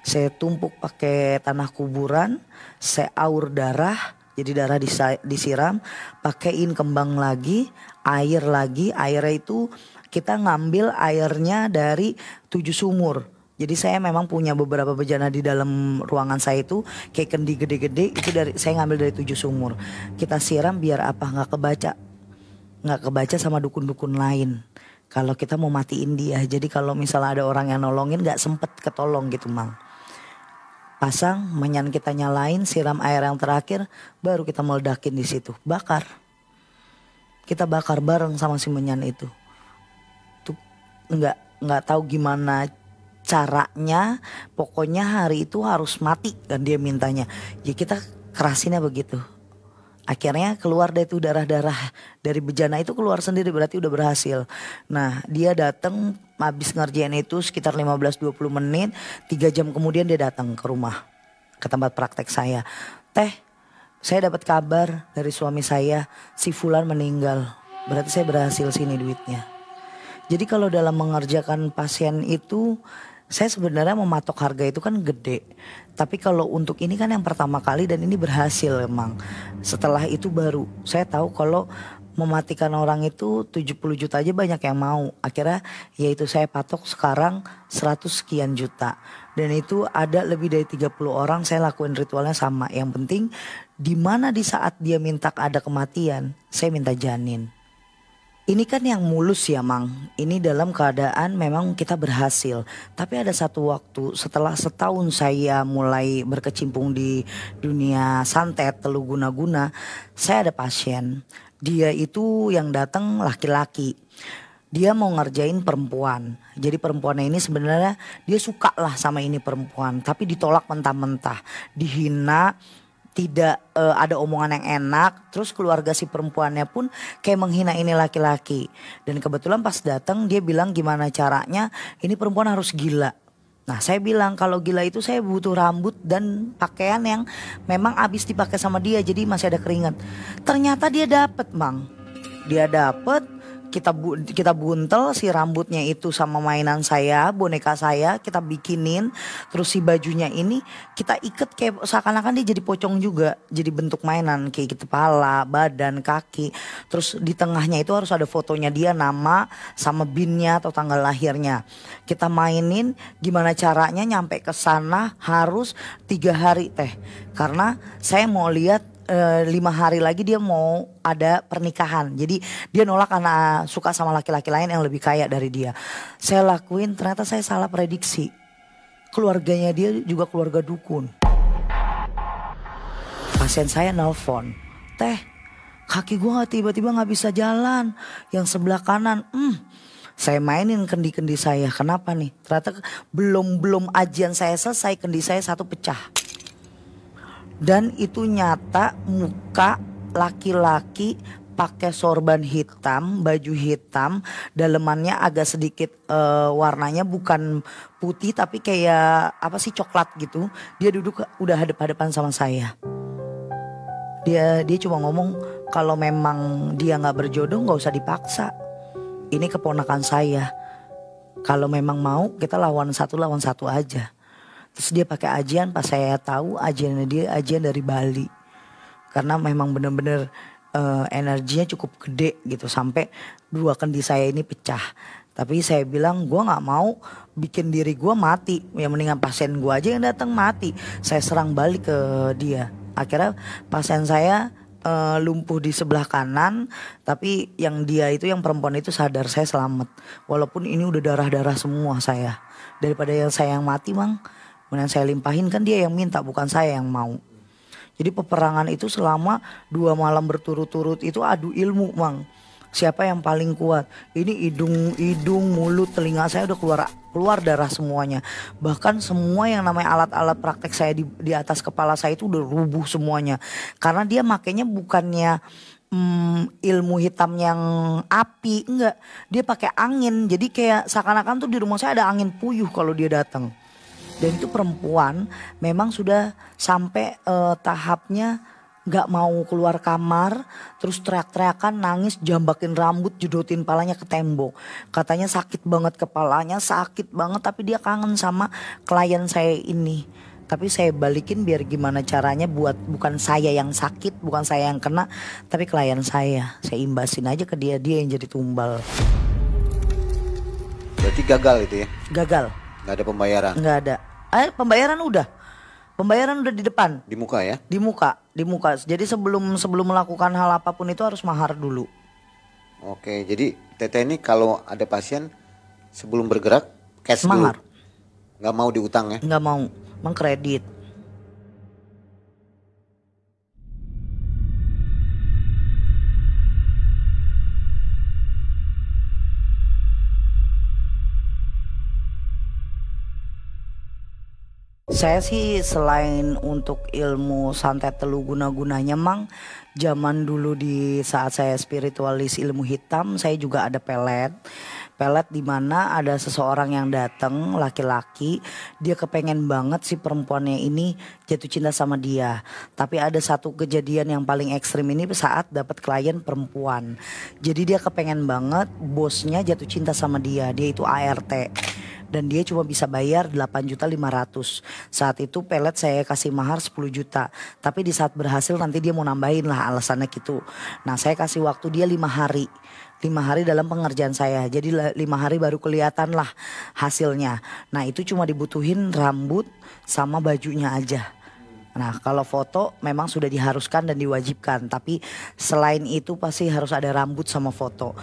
Speaker 1: saya tumpuk pakai tanah kuburan, saya aur darah, jadi darah disiram, pakaiin kembang lagi, airnya itu kita ngambil airnya dari 7 sumur. Jadi saya memang punya beberapa bejana di dalam ruangan saya itu, kayak kendi gede-gede, itu saya ngambil dari 7 sumur. Kita siram biar apa, nggak kebaca sama dukun-dukun lain. Kalau kita mau matiin dia, jadi kalau misalnya ada orang yang nolongin nggak sempet ketolong gitu, Mang. Pasang, menyan kita nyalain, siram air yang terakhir, baru kita meledakin di situ, bakar. Kita bakar bareng sama si menyan itu. Tuh nggak tahu gimana caranya, pokoknya hari itu harus mati kan dia mintanya. Ya kita kerasinnya begitu. Akhirnya keluar deh tuh darah-darah dari bejana itu keluar sendiri, berarti udah berhasil. Nah dia datang habis ngerjain itu sekitar 15-20 menit, 3 jam kemudian dia datang ke rumah, ke tempat praktek saya. Teh, saya dapat kabar dari suami saya, si Fulan meninggal. Berarti saya berhasil sini duitnya. Jadi kalau dalam mengerjakan pasien itu, saya sebenarnya mematok harga itu kan gede. Tapi kalau untuk ini kan yang pertama kali dan ini berhasil emang. Setelah itu baru saya tahu kalau mematikan orang itu 70 juta aja banyak yang mau. Akhirnya yaitu saya patok sekarang 100 sekian juta. Dan itu ada lebih dari 30 orang saya lakuin ritualnya sama. Yang penting dimana di saat dia minta ada kematian, saya minta janin. Ini kan yang mulus ya, Mang. Ini dalam keadaan memang kita berhasil. Tapi ada satu waktu setelah setahun saya mulai berkecimpung di dunia santet, telu guna-guna. Saya ada pasien. Dia itu yang datang laki-laki. Dia mau ngerjain perempuan. Jadi perempuannya ini sebenarnya dia suka lah sama ini perempuan. Tapi ditolak mentah-mentah. Dihina. Tidak ada omongan yang enak. Terus keluarga si perempuannya pun kayak menghina ini laki-laki. Dan kebetulan pas datang dia bilang gimana caranya ini perempuan harus gila. Nah saya bilang kalau gila itu saya butuh rambut dan pakaian yang memang habis dipakai sama dia. Jadi masih ada keringat. Ternyata dia dapet, Mang. Dia dapet, kita buntel si rambutnya itu sama mainan saya, boneka saya kita bikinin, terus si bajunya ini kita ikat kayak seakan-akan dia jadi pocong juga, jadi bentuk mainan kayak gitu, kepala, badan, kaki, terus di tengahnya itu harus ada fotonya dia, nama sama binnya atau tanggal lahirnya. Kita mainin gimana caranya nyampe ke sana harus 3 hari teh, karena saya mau lihat 5 hari lagi dia mau ada pernikahan. Jadi dia nolak karena suka sama laki-laki lain yang lebih kaya dari dia. Saya lakuin, ternyata saya salah prediksi. Keluarganya dia juga keluarga dukun. Pasien saya nelpon, "Teh, kaki gue tiba-tiba gak bisa jalan. Yang sebelah kanan, saya mainin kendi-kendi saya. Kenapa nih? Ternyata belum ajian saya selesai, kendi saya satu pecah. Dan itu nyata muka laki-laki pakai sorban hitam, baju hitam, dalemannya agak sedikit warnanya bukan putih tapi kayak apa sih, coklat gitu. Dia duduk udah hadap-hadapan sama saya. Dia cuma ngomong kalau memang dia nggak berjodoh nggak usah dipaksa. Ini keponakan saya. Kalau memang mau kita lawan satu aja. Terus dia pakai ajian, pas saya tahu ajiannya dia ajian dari Bali. Karena memang benar-benar energinya cukup gede gitu, sampai 2 kendi saya ini pecah. Tapi saya bilang gue gak mau bikin diri gue mati, ya mendingan pasien gue aja yang datang mati. Saya serang balik ke dia. Akhirnya pasien saya lumpuh di sebelah kanan, tapi yang dia itu, yang perempuan itu sadar, saya selamat. Walaupun ini udah darah-darah semua saya. Daripada yang saya yang mati mang, kemudian saya limpahin, kan dia yang minta bukan saya yang mau. Jadi peperangan itu selama 2 malam berturut-turut itu adu ilmu mang. Siapa yang paling kuat? Ini hidung, mulut, telinga saya udah keluar darah semuanya. Bahkan semua yang namanya alat-alat praktek saya di atas kepala saya itu udah rubuh semuanya. Karena dia makainya bukannya ilmu hitam yang api, enggak. Dia pakai angin. Jadi kayak seakan-akan tuh di rumah saya ada angin puyuh kalau dia datang. Dan itu perempuan memang sudah sampai tahapnya gak mau keluar kamar, terus teriak-teriakan, nangis, jambakin rambut, jedotin palanya ke tembok. Katanya sakit banget kepalanya, sakit banget, tapi dia kangen sama klien saya ini. Tapi saya balikin biar gimana caranya buat bukan saya yang sakit, bukan saya yang kena, tapi klien saya. Saya imbasin aja ke dia yang jadi tumbal.
Speaker 2: Berarti gagal itu ya?
Speaker 1: Gagal.
Speaker 2: Gak ada pembayaran?
Speaker 1: Gak ada. Pembayaran udah. Pembayaran udah di depan.
Speaker 2: Di muka ya?
Speaker 1: Di muka. Jadi sebelum melakukan hal apapun itu harus mahar dulu.
Speaker 2: Oke, jadi Teteh ini kalau ada pasien sebelum bergerak cash
Speaker 1: mahar.
Speaker 2: Dulu. Gak mau diutang ya?
Speaker 1: Gak mau, mengkredit. Saya sih selain untuk ilmu santet telu guna-gunanya mang, zaman dulu di saat saya spiritualis ilmu hitam, saya juga ada pelet. Pelet di mana ada seseorang yang datang, laki-laki, dia kepengen banget si perempuannya ini jatuh cinta sama dia. Tapi ada satu kejadian yang paling ekstrim ini saat dapat klien perempuan. Jadi dia kepengen banget bosnya jatuh cinta sama dia itu ART. Dan dia cuma bisa bayar 8.500.000. Saat itu pelet saya kasih mahar 10 juta. Tapi di saat berhasil nanti dia mau nambahin lah, alasannya gitu. Nah saya kasih waktu dia 5 hari. 5 hari dalam pengerjaan saya. Jadi 5 hari baru kelihatan lah hasilnya. Nah itu cuma dibutuhin rambut sama bajunya aja. Nah kalau foto memang sudah diharuskan dan diwajibkan. Tapi selain itu pasti harus ada rambut sama foto.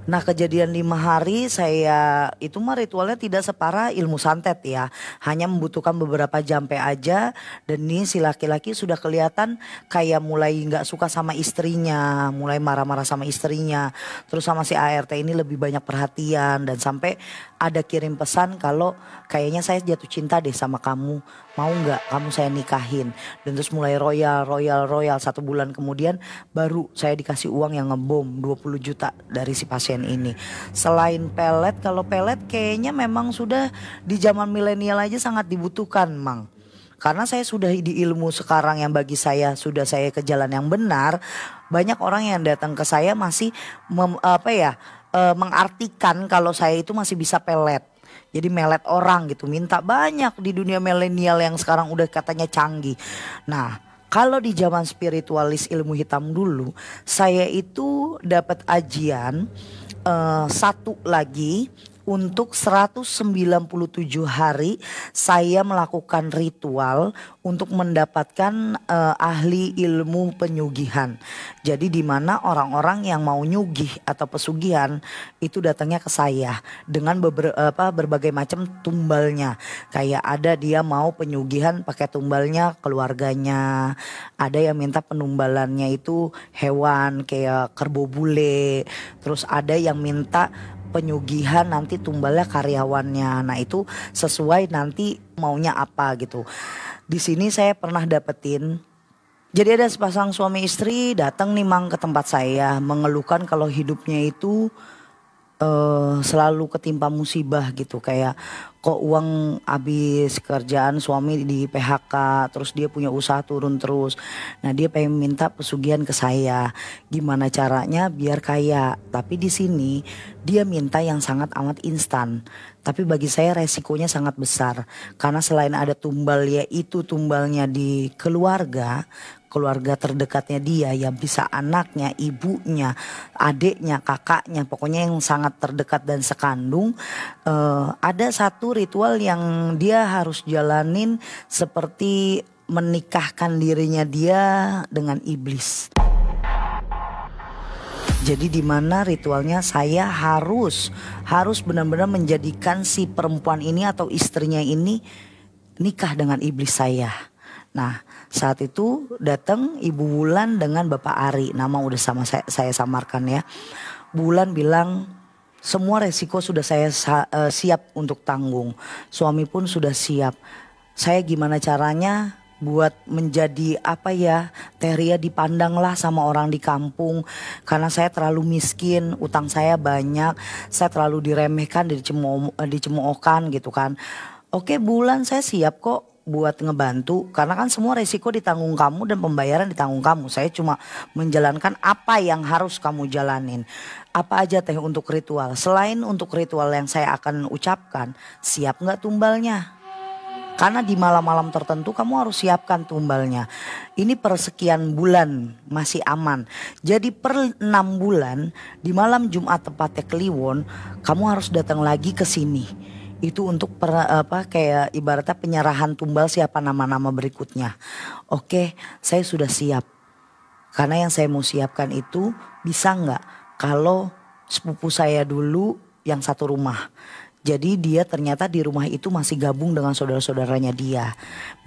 Speaker 1: Nah kejadian 5 hari saya itu mah ritualnya tidak separah ilmu santet ya. Hanya membutuhkan beberapa jampe aja. Dan ini si laki-laki sudah kelihatan kayak mulai gak suka sama istrinya. Mulai marah-marah sama istrinya. Terus sama si ART ini lebih banyak perhatian. Dan sampai ada kirim pesan kalau kayaknya saya jatuh cinta deh sama kamu. Mau gak kamu saya nikahin. Dan terus mulai royal. 1 bulan kemudian baru saya dikasih uang yang ngebom 20 juta dari si pasien ini. Selain pelet, kalau pelet kayaknya memang sudah di zaman milenial aja sangat dibutuhkan mang. Karena saya sudah di ilmu sekarang yang bagi saya sudah saya ke jalan yang benar. Banyak orang yang datang ke saya masih mengartikan kalau saya itu masih bisa pelet. Jadi melet orang gitu, minta banyak di dunia milenial yang sekarang udah katanya canggih. Nah, kalau di zaman spiritualis ilmu hitam dulu, saya itu dapat ajian satu lagi. Untuk 197 hari saya melakukan ritual untuk mendapatkan ahli ilmu penyugihan. Jadi di mana orang-orang yang mau nyugih atau pesugihan itu datangnya ke saya dengan berbagai macam tumbalnya. Kayak ada dia mau penyugihan pakai tumbalnya keluarganya. Ada yang minta penumbalannya itu hewan kayak kerbau bule. Terus ada yang minta penyugihan nanti tumbalnya karyawannya. Nah itu sesuai nanti maunya apa gitu. Di sini saya pernah dapetin. Jadi ada sepasang suami istri datang nih Mang ke tempat saya mengeluhkan kalau hidupnya itu selalu ketimpa musibah gitu, kayak kok uang habis, kerjaan suami di PHK, terus dia punya usaha turun terus. Nah dia pengen minta pesugihan ke saya, gimana caranya biar kaya. Tapi di sini dia minta yang sangat amat instan. Tapi bagi saya resikonya sangat besar karena selain ada tumbal, yaitu tumbalnya di keluarga terdekatnya dia, ya bisa anaknya, ibunya, adiknya, kakaknya, pokoknya yang sangat terdekat dan sekandung. Ada satu ritual yang dia harus jalanin seperti menikahkan dirinya dia dengan iblis. Jadi di mana ritualnya saya harus benar-benar menjadikan si perempuan ini atau istrinya ini nikah dengan iblis saya. Nah saat itu datang Ibu Wulan dengan Bapak Ari, nama udah sama saya samarkan ya. Wulan bilang semua resiko sudah saya siap untuk tanggung, suami pun sudah siap. Saya gimana caranya buat menjadi apa ya, Teria dipandanglah sama orang di kampung karena saya terlalu miskin, utang saya banyak, saya terlalu diremehkan, dicemoohkan gitu kan. Oke Bulan, saya siap kok buat ngebantu karena kan semua resiko ditanggung kamu dan pembayaran ditanggung kamu. Saya cuma menjalankan apa yang harus kamu jalanin. Apa aja teh untuk ritual, selain untuk ritual yang saya akan ucapkan, siap nggak tumbalnya? Karena di malam-malam tertentu kamu harus siapkan tumbalnya. Ini per sekian bulan masih aman. Jadi per 6 bulan di malam Jumat tepatnya Kliwon, kamu harus datang lagi ke sini. Itu untuk kayak ibaratnya penyerahan tumbal siapa nama-nama berikutnya. Oke, saya sudah siap. Karena yang saya mau siapkan itu bisa nggak kalau sepupu saya dulu yang satu rumah. Jadi dia ternyata di rumah itu masih gabung dengan saudara-saudaranya dia.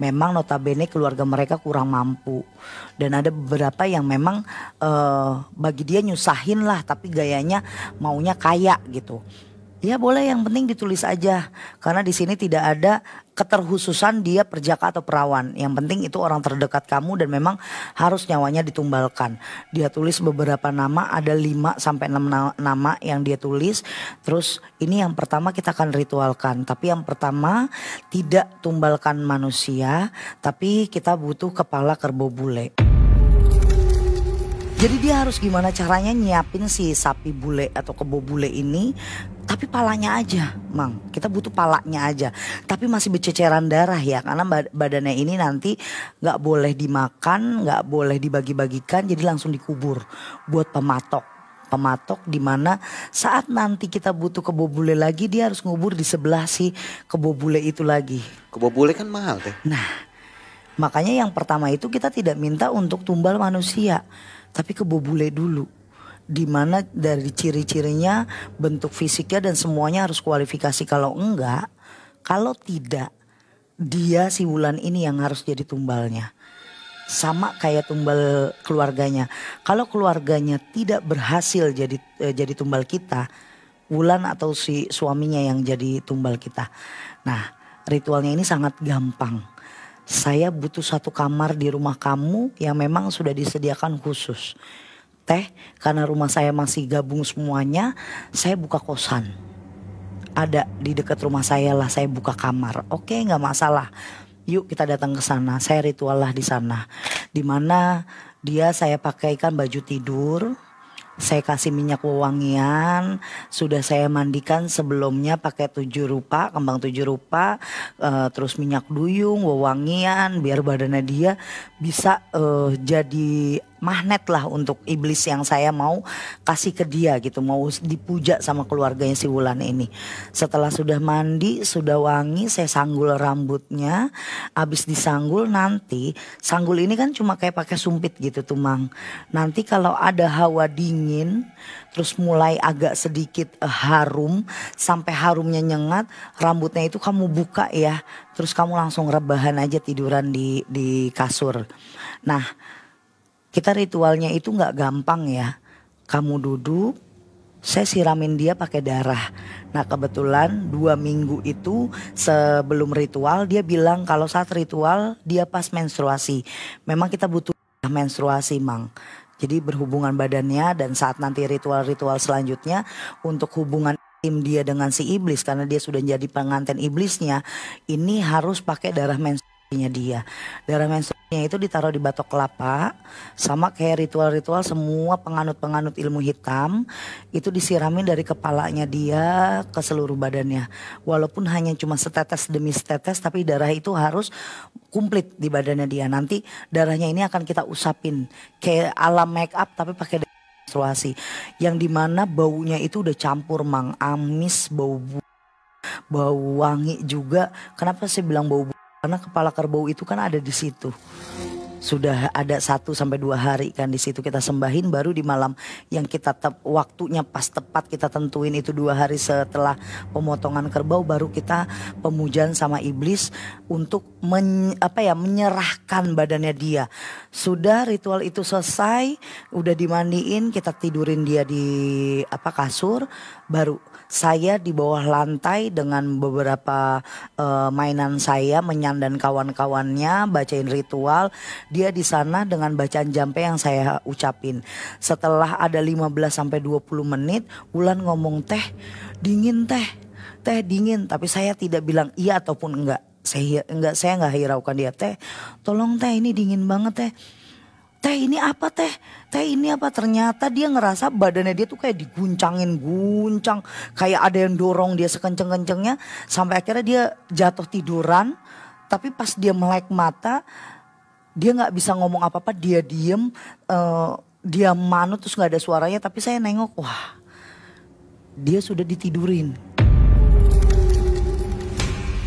Speaker 1: Memang notabene keluarga mereka kurang mampu. Dan ada beberapa yang memang bagi dia nyusahin lah, tapi gayanya maunya kaya gitu. Ya boleh, yang penting ditulis aja. Karena di sini tidak ada keterkhususan dia perjaka atau perawan. Yang penting itu orang terdekat kamu dan memang harus nyawanya ditumbalkan. Dia tulis beberapa nama, ada 5 sampai 6 nama yang dia tulis. Terus ini yang pertama kita akan ritualkan. Tapi yang pertama tidak tumbalkan manusia, tapi kita butuh kepala kerbau bule. Jadi dia harus gimana caranya nyiapin si sapi bule atau kerbau bule ini, tapi palanya aja Mang, kita butuh palanya aja. Tapi masih berceceran darah ya, karena badannya ini nanti gak boleh dimakan, gak boleh dibagi-bagikan, jadi langsung dikubur buat pematok. Pematok dimana saat nanti kita butuh kerbau bule lagi, dia harus ngubur di sebelah si kerbau bule itu lagi.
Speaker 2: Kerbau bule kan mahal teh.
Speaker 1: Nah makanya yang pertama itu kita tidak minta untuk tumbal manusia, tapi kerbau bule dulu. Dimana dari ciri-cirinya, bentuk fisiknya dan semuanya harus kualifikasi. Kalau enggak, kalau tidak, dia si Wulan ini yang harus jadi tumbalnya. Sama kayak tumbal keluarganya. Kalau keluarganya tidak berhasil jadi tumbal kita, Wulan atau si suaminya yang jadi tumbal kita. Nah ritualnya ini sangat gampang. Saya butuh satu kamar di rumah kamu yang memang sudah disediakan khusus. Teh, karena rumah saya masih gabung semuanya, saya buka kosan. Ada di dekat rumah saya lah, saya buka kamar. Oke, nggak masalah. Yuk kita datang ke sana. Saya ritual lah di sana. Di mana dia saya pakaikan baju tidur, Saya kasih minyak wewangian, sudah saya mandikan sebelumnya pakai 7 rupa, kembang 7 rupa, terus minyak duyung, wewangian, biar badannya dia bisa jadi magnet lah untuk iblis yang saya mau kasih ke dia gitu, mau dipuja sama keluarganya si Wulan ini. Setelah sudah mandi, sudah wangi, saya sanggul rambutnya. Habis disanggul nanti, sanggul ini kan cuma kayak pakai sumpit gitu tuh Mang. Nanti kalau ada hawa dingin, terus mulai agak sedikit harum, sampai harumnya nyengat, rambutnya itu kamu buka ya, terus kamu langsung rebahan aja tiduran di kasur. Nah, kita ritualnya itu nggak gampang ya. Kamu duduk, saya siramin dia pakai darah. Nah kebetulan 2 minggu itu sebelum ritual dia bilang kalau saat ritual dia pas menstruasi. Memang kita butuh menstruasi Mang. Jadi berhubungan badannya dan saat nanti ritual-ritual selanjutnya untuk hubungan intim dia dengan si iblis karena dia sudah jadi pengantin iblisnya, ini harus pakai darah menstruasinya dia. Darah menstruasinya itu ditaruh di batok kelapa, sama kayak ritual-ritual semua penganut-penganut ilmu hitam itu disiramin dari kepalanya dia ke seluruh badannya. Walaupun hanya cuma setetes demi setetes, tapi darah itu harus komplit di badannya dia. Nanti darahnya ini akan kita usapin kayak ala make up tapi pakai menstruasi, yang dimana baunya itu udah campur Mang, amis, bau wangi juga. Kenapa saya bilang bau? Karena kepala kerbau itu kan ada di situ. Sudah ada 1-2 hari kan di situ kita sembahin, baru di malam yang kita waktunya pas tepat kita tentuin itu 2 hari setelah pemotongan kerbau, baru kita pemujaan sama iblis untuk menyerahkan badannya dia. Sudah ritual itu selesai, udah dimandiin, kita tidurin dia di kasur, baru saya di bawah lantai dengan beberapa mainan saya, Menyan dan kawan-kawannya bacain ritual. Dia di sana dengan bacaan jampe yang saya ucapin. Setelah ada 15-20 menit, Wulan ngomong, "Teh, dingin teh. Teh dingin." Tapi saya tidak bilang iya ataupun enggak. Saya enggak hiraukan dia, "Teh, tolong teh, ini dingin banget teh. Teh ini apa teh? Teh ini apa?" Ternyata dia ngerasa badannya dia tuh kayak guncang, kayak ada yang dorong dia sekenceng-kencengnya, sampai akhirnya dia jatuh tiduran. Tapi pas dia melek mata, dia nggak bisa ngomong apa-apa, dia diem, dia manut terus nggak ada suaranya. Tapi saya nengok, wah, dia sudah ditidurin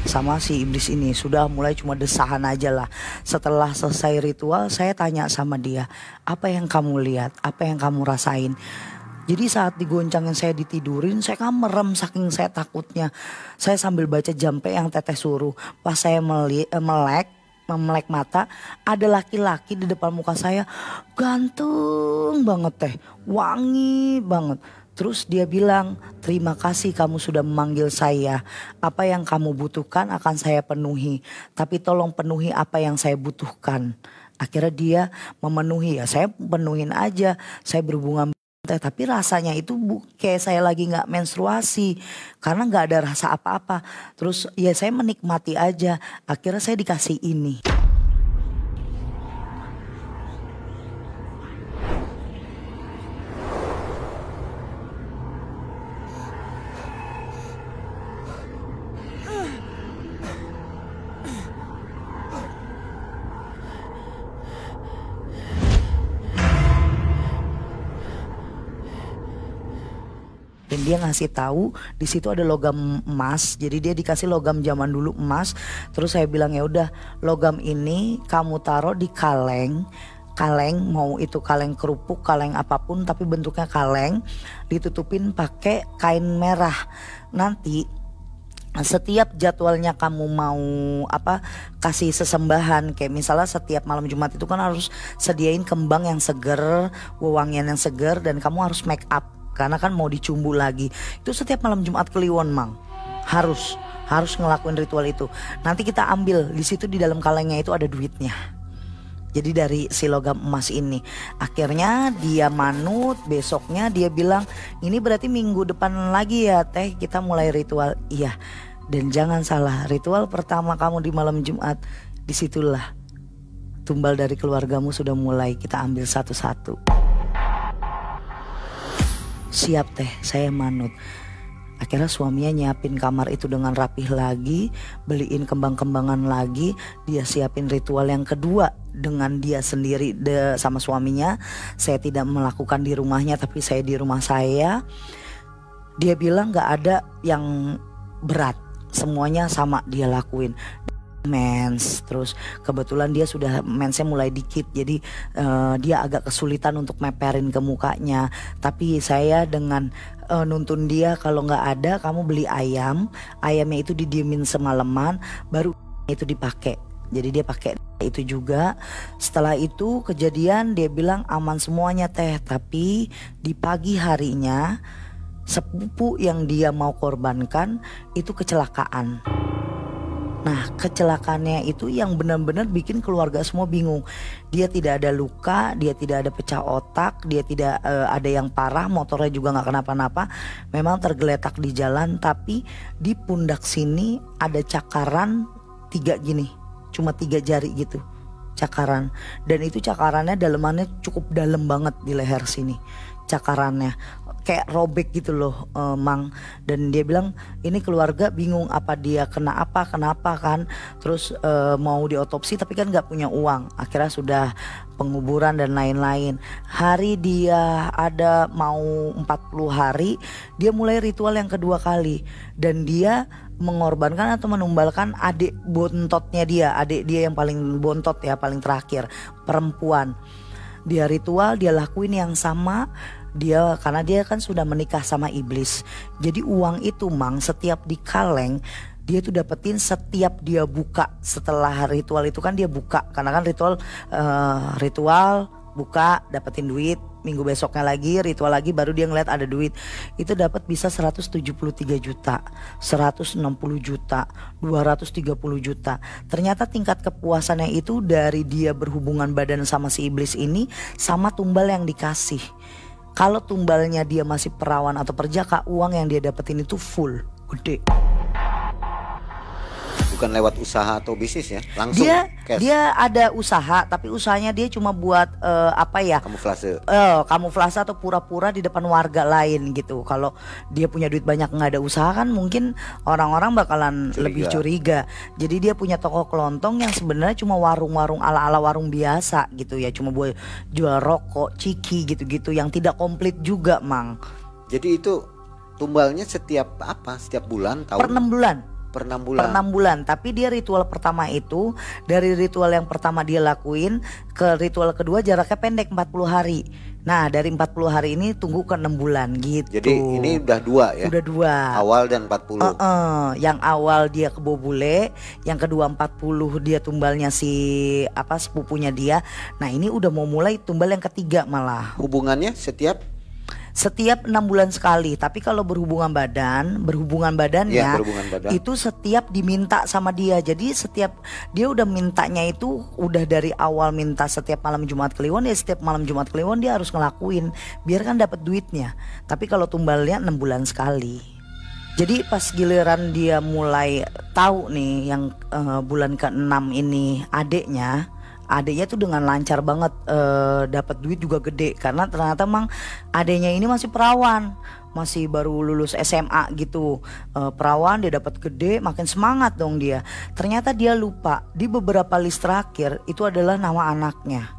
Speaker 1: sama si iblis ini, sudah mulai cuma desahan aja lah. Setelah selesai ritual, saya tanya sama dia, "Apa yang kamu lihat? Apa yang kamu rasain?" Jadi saat digoncangin saya ditidurin, saya kan merem saking saya takutnya. Saya sambil baca jampe yang teteh suruh. Pas saya melek mata, ada laki-laki di depan muka saya, ganteng banget teh, wangi banget. Terus dia bilang, "Terima kasih kamu sudah memanggil saya. Apa yang kamu butuhkan akan saya penuhi. Tapi tolong penuhi apa yang saya butuhkan." Akhirnya dia memenuhi, ya saya penuhin aja. Saya berhubungan, tapi rasanya itu kayak saya lagi gak menstruasi. Karena gak ada rasa apa-apa. Terus ya saya menikmati aja. Akhirnya saya dikasih ini. Dan dia ngasih tahu di situ ada logam emas. Jadi dia dikasih logam zaman dulu emas. Terus saya bilang, ya udah, logam ini kamu taruh di kaleng. Kaleng, mau itu kaleng kerupuk, kaleng apapun, tapi bentuknya kaleng, ditutupin pakai kain merah. Nanti setiap jadwalnya kamu mau kasih sesembahan, kayak misalnya setiap malam Jumat itu kan harus sediain kembang yang seger, wewangian yang seger, dan kamu harus make up karena kan mau dicumbu lagi. Itu setiap malam Jumat Kliwon Mang, harus ngelakuin ritual itu. Nanti kita ambil di situ, di dalam kalengnya itu ada duitnya. Jadi dari si logam emas ini. Akhirnya dia manut, besoknya dia bilang, "Ini berarti minggu depan lagi ya teh kita mulai ritual." Iya. Dan jangan salah, ritual pertama kamu di malam Jumat, disitulah tumbal dari keluargamu sudah mulai kita ambil satu-satu. Siap teh, saya manut. Akhirnya suaminya nyiapin kamar itu dengan rapih lagi, beliin kembang-kembangan lagi, dia siapin ritual yang kedua dengan dia sendiri sama suaminya. Saya tidak melakukan di rumahnya tapi saya di rumah saya. Dia bilang gak ada yang berat, semuanya sama dia lakuin. Mens, terus kebetulan dia sudah mensnya mulai dikit, jadi dia agak kesulitan untuk meperin ke mukanya. Tapi saya dengan nuntun dia, kalau nggak ada kamu beli ayamnya itu didiemin semalaman baru itu dipakai. Jadi dia pakai itu juga. Setelah itu kejadian dia bilang aman semuanya teh, tapi di pagi harinya sepupu yang dia mau korbankan itu kecelakaan. Nah, kecelakaannya itu yang benar-benar bikin keluarga semua bingung. Dia tidak ada luka, dia tidak ada pecah otak, dia tidak ada yang parah, motornya juga nggak kenapa-napa. Memang tergeletak di jalan, tapi di pundak sini ada cakaran 3 gini, cuma 3 jari gitu, cakaran. Dan itu cakarannya dalemannya cukup dalam banget di leher sini, cakarannya. Kayak robek gitu loh Mang. Dan dia bilang ini keluarga bingung apa dia kenapa kan. Terus mau diotopsi tapi kan gak punya uang. Akhirnya sudah penguburan dan lain-lain. Hari dia ada mau 40 hari, dia mulai ritual yang kedua kali. Dan dia mengorbankan atau menumbalkan adik bontotnya dia, adik dia yang paling bontot ya, paling terakhir, perempuan. Dia ritual, dia lakuin yang sama. Dia karena dia kan sudah menikah sama iblis. Jadi uang itu Mang setiap di kaleng dia tuh dapetin setiap dia buka. Setelah ritual itu kan dia buka, karena kan ritual buka dapetin duit. Minggu besoknya lagi ritual lagi baru dia ngeliat ada duit. Itu dapat bisa 173 juta, 160 juta, 230 juta. Ternyata tingkat kepuasannya itu dari dia berhubungan badan sama si iblis ini sama tumbal yang dikasih. Kalau tumbalnya dia masih perawan atau perjaka, uang yang dia dapetin itu full, gede.
Speaker 2: Bukan lewat usaha atau bisnis ya, langsung cash.
Speaker 1: Dia ada usaha, tapi usahanya dia cuma buat kamuflase atau pura-pura di depan warga lain gitu. Kalau dia punya duit banyak nggak ada usaha kan mungkin orang-orang bakalan lebih curiga. Jadi dia punya toko kelontong yang sebenarnya cuma warung-warung ala-ala warung biasa gitu ya, cuma buat jual rokok, ciki gitu-gitu yang tidak komplit juga Mang.
Speaker 2: Jadi itu tumbalnya setiap bulan, tahun?
Speaker 1: Per 6 bulan.
Speaker 2: Per 6 bulan.
Speaker 1: Per 6 bulan. Tapi dia ritual pertama itu, dari ritual yang pertama dia lakuin ke ritual kedua jaraknya pendek 40 hari. Nah dari 40 hari ini tunggu ke 6 bulan gitu.
Speaker 2: Jadi ini udah 2 ya?
Speaker 1: Udah 2.
Speaker 2: Awal dan 40.
Speaker 1: Yang awal dia ke Bobule, yang kedua 40 dia tumbalnya sepupunya dia. Nah ini udah mau mulai tumbal yang ketiga malah.
Speaker 2: Hubungannya setiap
Speaker 1: 6 bulan sekali. Tapi kalau berhubungan badannya itu setiap diminta sama dia. Jadi setiap dia udah mintanya itu udah dari awal minta setiap malam Jumat Kliwon, ya setiap malam Jumat Kliwon dia harus ngelakuin biar kan dapat duitnya. Tapi kalau tumbalnya 6 bulan sekali. Jadi pas giliran dia mulai tahu nih yang bulan ke-6 ini adeknya tuh dengan lancar banget dapat duit juga gede, karena ternyata Mang adeknya ini masih perawan, masih baru lulus SMA gitu. Perawan dia dapat gede, makin semangat dong dia. Ternyata dia lupa di beberapa list terakhir itu adalah nama anaknya.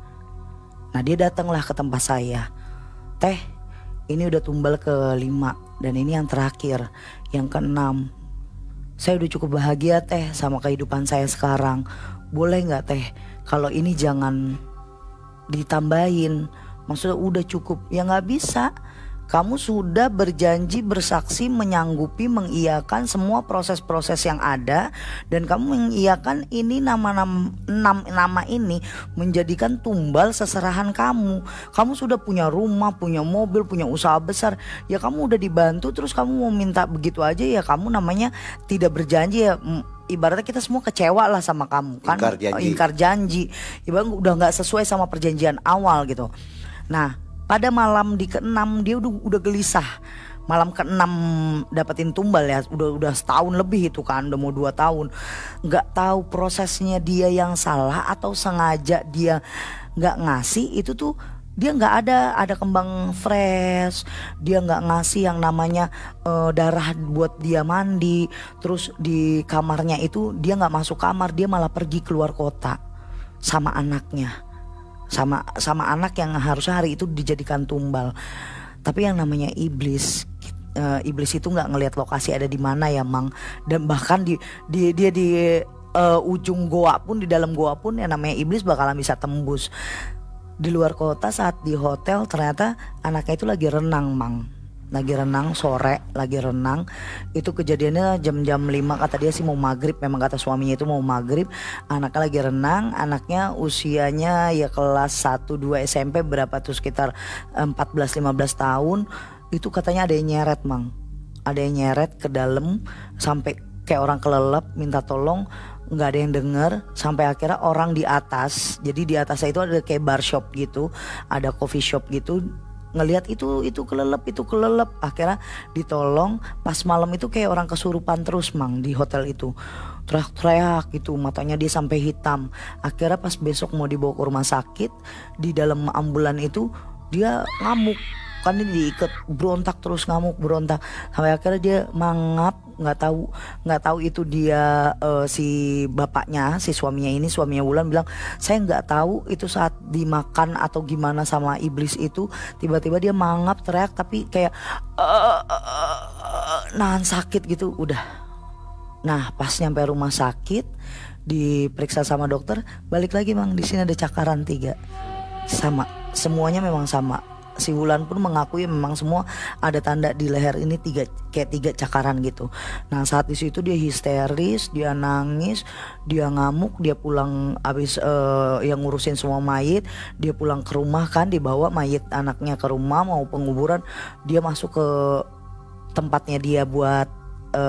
Speaker 1: Nah dia datanglah ke tempat saya, teh ini udah tumbal ke-5 dan ini yang terakhir, yang ke-6. Saya udah cukup bahagia teh sama kehidupan saya sekarang. Boleh gak teh kalau ini jangan ditambahin, maksudnya udah cukup. Ya gak bisa. Kamu sudah berjanji, bersaksi, menyanggupi, mengiyakan semua proses-proses yang ada. Dan kamu mengiyakan ini nama ini menjadikan tumbal seserahan kamu. Kamu sudah punya rumah, punya mobil, punya usaha besar. Ya kamu udah dibantu, terus kamu mau minta begitu aja, ya kamu namanya tidak berjanji ya. Ibaratnya kita semua kecewa lah sama kamu kan, ingkar janji. Ibaratnya udah gak sesuai sama perjanjian awal gitu. Nah pada malam di ke-6 dia udah gelisah. Malam ke-6 dapetin tumbal ya, udah setahun lebih itu kan, udah mau 2 tahun. Gak tahu prosesnya dia yang salah atau sengaja dia gak ngasih. Itu tuh Dia nggak ada kembang fresh, dia nggak ngasih yang namanya darah buat dia mandi. Terus di kamarnya itu dia nggak masuk kamar, dia malah pergi keluar kota sama anaknya, sama anak yang harusnya hari itu dijadikan tumbal. Tapi yang namanya iblis, iblis itu nggak ngelihat lokasi ada di mana ya Mang, dan bahkan dia di ujung goa pun, di dalam goa pun yang namanya iblis bakalan bisa tembus. Di luar kota saat di hotel ternyata anaknya itu lagi renang Mang, lagi renang sore, lagi renang. Itu kejadiannya jam 5, kata dia sih mau maghrib, memang kata suaminya itu mau maghrib. Anaknya lagi renang, anaknya usianya ya kelas 1-2 SMP, berapa tuh, sekitar 14-15 tahun. Itu katanya ada yang nyeret Mang, ada yang nyeret ke dalam sampai kayak orang kelelep minta tolong, nggak ada yang dengar, sampai akhirnya orang di atas, jadi di atasnya itu ada kayak bar shop gitu, ada coffee shop gitu, ngelihat itu kelelep, akhirnya ditolong. Pas malam itu kayak orang kesurupan terus Mang di hotel itu, teriak-teriak gitu, matanya dia sampai hitam. Akhirnya pas besok mau dibawa ke rumah sakit, di dalam ambulan itu dia ngamuk, kan dia diikat, berontak terus, ngamuk berontak, sampai akhirnya dia mangap, nggak tahu itu dia si bapaknya, si suaminya Wulan bilang, saya nggak tahu itu saat dimakan atau gimana sama iblis itu, tiba-tiba dia mangap teriak tapi kayak nahan sakit gitu udah. Nah pas nyampe rumah sakit diperiksa sama dokter, balik lagi Mang, di sini ada cakaran 3, sama semuanya memang sama. Si Wulan pun mengakui memang semua ada tanda di leher ini kayak 3 cakaran gitu. Nah saat di situ dia histeris, dia nangis, dia ngamuk, dia pulang abis yang ngurusin semua mayit, dia pulang ke rumah kan, dibawa mayit anaknya ke rumah mau penguburan, dia masuk ke tempatnya dia buat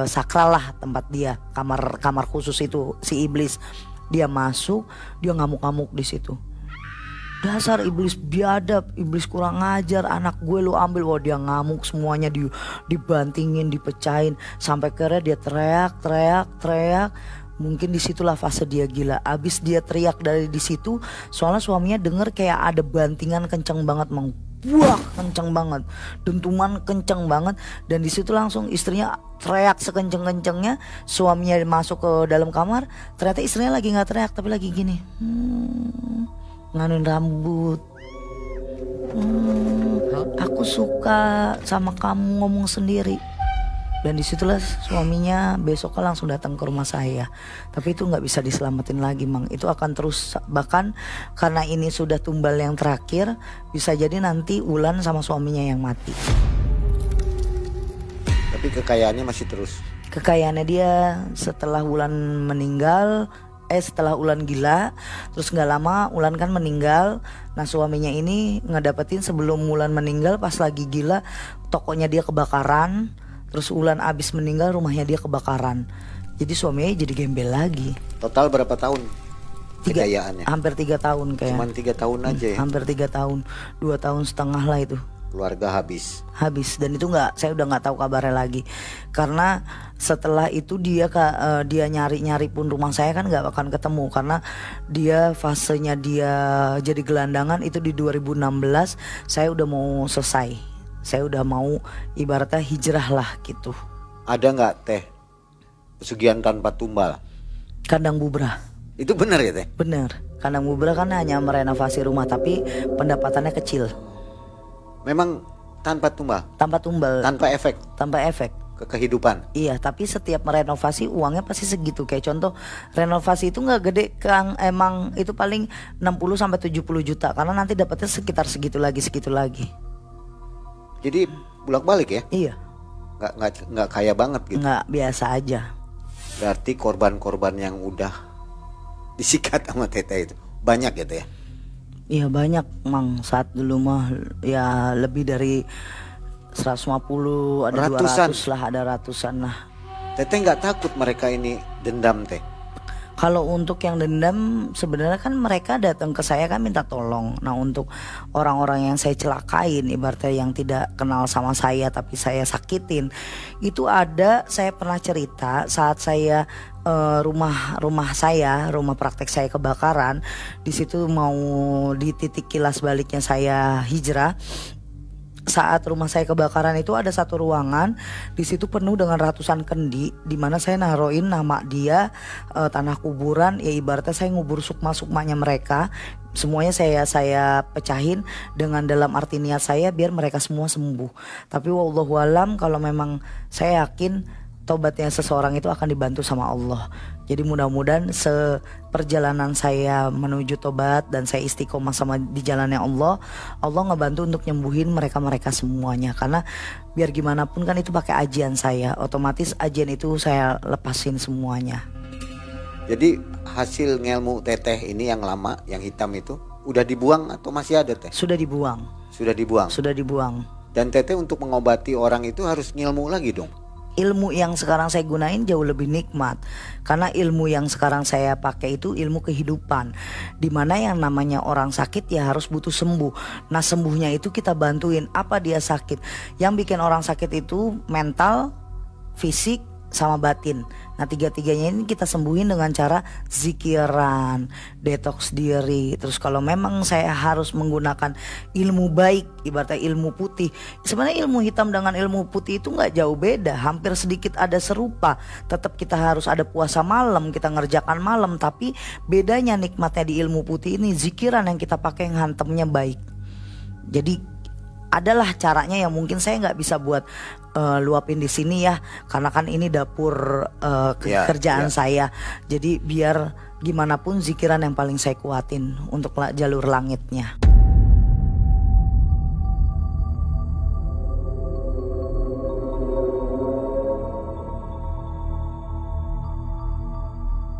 Speaker 1: sakral lah, tempat dia, kamar khusus itu si iblis. Dia masuk, dia ngamuk-ngamuk di situ. Dasar iblis biadab, iblis kurang ngajar, anak gue lu ambil. Wah dia ngamuk, semuanya dibantingin, dipecahin, sampai akhirnya dia teriak. Mungkin disitulah fase dia gila. Abis dia teriak dari di situ, soalnya suaminya denger kayak ada bantingan kenceng banget Mang. Wah kenceng banget, dentuman kenceng banget, dan di situ langsung istrinya teriak sekenceng-kencengnya. Suaminya masuk ke dalam kamar, ternyata istrinya lagi nggak teriak tapi lagi gini, nganuin rambut. Aku suka sama kamu, ngomong sendiri. Dan disitulah suaminya besoknya langsung datang ke rumah saya. Tapi itu nggak bisa diselamatin lagi Mang, itu akan terus. Bahkan karena ini sudah tumbal yang terakhir, bisa jadi nanti Wulan sama suaminya yang mati.
Speaker 2: Tapi kekayaannya masih terus.
Speaker 1: Kekayaannya dia setelah Wulan meninggal, setelah Wulan gila, terus nggak lama Wulan kan meninggal. Nah suaminya ini ngedapetin sebelum Wulan meninggal, pas lagi gila tokonya dia kebakaran. Terus Wulan abis meninggal rumahnya dia kebakaran. Jadi suaminya jadi gembel lagi.
Speaker 2: Total berapa tahun kekayaannya?
Speaker 1: Hampir 3 tahun kayak.
Speaker 2: Cuman 3 tahun aja ya?
Speaker 1: Hampir 3 tahun, 2 tahun setengah lah itu.
Speaker 2: Keluarga habis.
Speaker 1: Dan itu saya udah nggak tahu kabarnya lagi. Karena setelah itu dia nyari pun rumah saya kan nggak akan ketemu, karena dia fasenya dia jadi gelandangan itu di 2016. Saya udah mau selesai. Saya udah mau ibaratnya hijrah lah gitu.
Speaker 2: Ada nggak Teh pesugihan tanpa tumbal?
Speaker 1: Kandang bubrah.
Speaker 2: Itu benar ya Teh?
Speaker 1: Bener. Kandang bubrah kan hanya merenovasi rumah tapi pendapatannya kecil.
Speaker 2: Memang tanpa tumbal?
Speaker 1: Tanpa tumbal.
Speaker 2: Tanpa efek?
Speaker 1: Tanpa efek.
Speaker 2: Ke kehidupan?
Speaker 1: Iya, tapi setiap merenovasi uangnya pasti segitu. Kayak contoh renovasi itu nggak gede Kang, emang itu paling 60-70 juta. Karena nanti dapatnya sekitar segitu lagi.
Speaker 2: Jadi bolak-balik ya?
Speaker 1: Iya.
Speaker 2: Nggak kaya banget gitu?
Speaker 1: Nggak, biasa aja.
Speaker 2: Berarti korban-korban yang udah disikat sama Teteh itu banyak ya Teh?
Speaker 1: Iya banyak Mang. Saat dulu mah ya lebih dari 150, ada
Speaker 2: ratusan.
Speaker 1: 200 lah, ada ratusan lah.
Speaker 2: Teteh nggak takut mereka ini dendam Teh?
Speaker 1: Kalau untuk yang dendam sebenarnya kan mereka datang ke saya kan minta tolong. Nah untuk orang-orang yang saya celakain, ibaratnya yang tidak kenal sama saya tapi saya sakitin, itu ada, saya pernah cerita saat saya rumah praktek saya kebakaran. Di situ mau di titik kilas baliknya saya hijrah. Saat rumah saya kebakaran itu ada satu ruangan, di situ penuh dengan ratusan kendi, di mana saya naruhin nama dia, tanah kuburan, ya ibaratnya saya ngubur sukma-sukmanya mereka. Semuanya saya pecahin dengan dalam arti niat saya biar mereka semua sembuh. Tapi wallahualam, kalau memang saya yakin tobatnya seseorang itu akan dibantu sama Allah. Jadi mudah-mudahan seperjalanan saya menuju tobat dan saya istiqomah sama di jalannya Allah, Allah ngebantu untuk nyembuhin mereka-mereka semuanya. Karena biar gimana pun kan itu pakai ajian saya, otomatis ajian itu saya lepasin semuanya.
Speaker 2: Jadi hasil ngelmu teteh ini yang lama, yang hitam itu udah dibuang atau masih ada teh?
Speaker 1: Sudah dibuang.
Speaker 2: Sudah dibuang.
Speaker 1: Sudah dibuang.
Speaker 2: Dan teteh untuk mengobati orang itu harus ngilmu lagi dong.
Speaker 1: Ilmu yang sekarang saya gunain jauh lebih nikmat, karena ilmu yang sekarang saya pakai itu ilmu kehidupan, dimana yang namanya orang sakit ya harus butuh sembuh. Nah sembuhnya itu kita bantuin. Apa dia sakit? Yang bikin orang sakit itu mental, fisik, sama batin. Nah tiga-tiganya ini kita sembuhin dengan cara zikiran, detox diri. Terus kalau memang saya harus menggunakan ilmu baik, ibaratnya ilmu putih, sebenarnya ilmu hitam dengan ilmu putih itu nggak jauh beda, hampir sedikit ada serupa. Tetap kita harus ada puasa malam, kita ngerjakan malam, tapi bedanya nikmatnya di ilmu putih ini zikiran yang kita pakai yang hantamnya baik. Jadi adalah caranya yang mungkin saya nggak bisa buat luapin di sini ya, karena kan ini dapur kerjaan saya. Jadi biar gimana pun zikiran yang paling saya kuatin untuk jalur langitnya.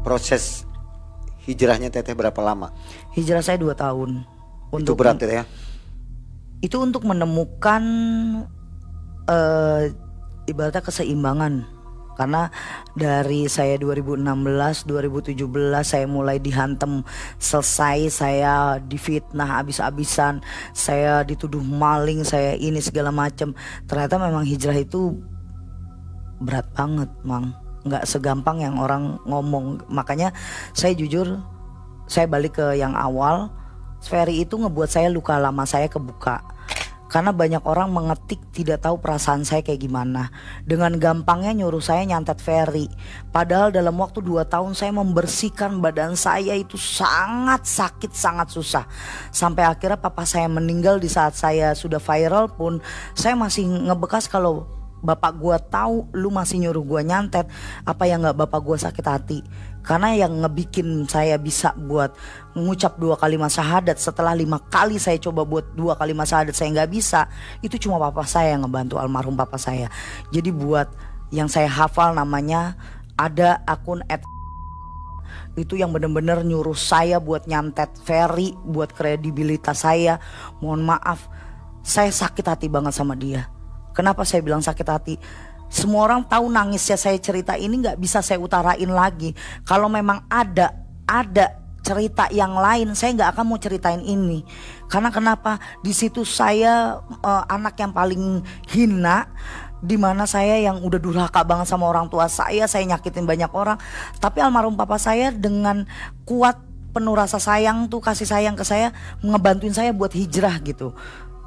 Speaker 2: Proses hijrahnya teteh berapa lama?
Speaker 1: Hijrah saya 2 tahun.
Speaker 2: Itu berat ya?
Speaker 1: Itu untuk menemukan ibaratnya keseimbangan. Karena dari saya 2016, 2017 saya mulai dihantam, selesai saya difitnah abis-abisan, saya dituduh maling, saya ini segala macam. Ternyata memang hijrah itu berat banget, Mang. Nggak segampang yang orang ngomong. Makanya saya jujur, saya balik ke yang awal. Ferry itu ngebuat saya luka lama saya kebuka. Karena banyak orang mengetik tidak tahu perasaan saya kayak gimana. Dengan gampangnya nyuruh saya nyantet Ferry. Padahal dalam waktu 2 tahun saya membersihkan badan saya itu sangat sakit, sangat susah. Sampai akhirnya papa saya meninggal di saat saya sudah viral pun. Saya masih ngebekas kalau bapak gua tahu lu masih nyuruh gua nyantet, apa yang gak bapak gua sakit hati. Karena yang ngebikin saya bisa buat mengucap 2 kalimat syahadat setelah 5 kali saya coba buat 2 kalimat syahadat saya nggak bisa, itu cuma papa saya yang ngebantu, almarhum papa saya. Jadi buat yang saya hafal namanya, ada akun itu yang bener-bener nyuruh saya buat nyantet Ferry, buat kredibilitas saya. Mohon maaf, saya sakit hati banget sama dia. Kenapa saya bilang sakit hati? Semua orang tahu nangisnya saya cerita ini nggak bisa saya utarain lagi. Kalau memang ada cerita yang lain, saya nggak akan mau ceritain ini. Karena kenapa? Di situ saya anak yang paling hina, dimana saya yang udah durhaka banget sama orang tua saya nyakitin banyak orang. Tapi almarhum papa saya dengan kuat penuh rasa sayang tuh, kasih sayang ke saya, ngebantuin saya buat hijrah gitu.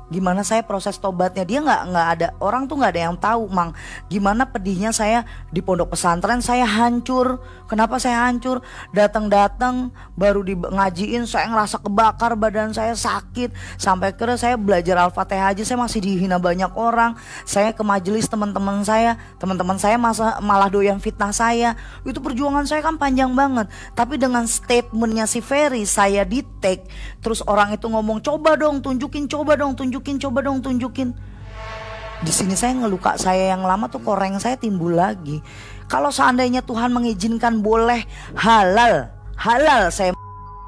Speaker 1: Gimana saya proses tobatnya, dia nggak ada, orang tuh nggak ada yang tahu, Mang. Gimana pedihnya saya di pondok pesantren, saya hancur. Kenapa saya hancur? Datang baru ngajiin saya ngerasa kebakar, badan saya sakit. Sampai akhirnya saya belajar Al-Fatihah aja saya masih dihina banyak orang. Saya ke majelis teman-teman saya malah doyan fitnah saya. Itu perjuangan saya kan panjang banget. Tapi dengan statementnya si Ferry, saya di tag, terus orang itu ngomong coba dong tunjukin. Di sini saya ngeluka saya yang lama tuh, koreng saya timbul lagi. Kalau seandainya Tuhan mengizinkan boleh halal saya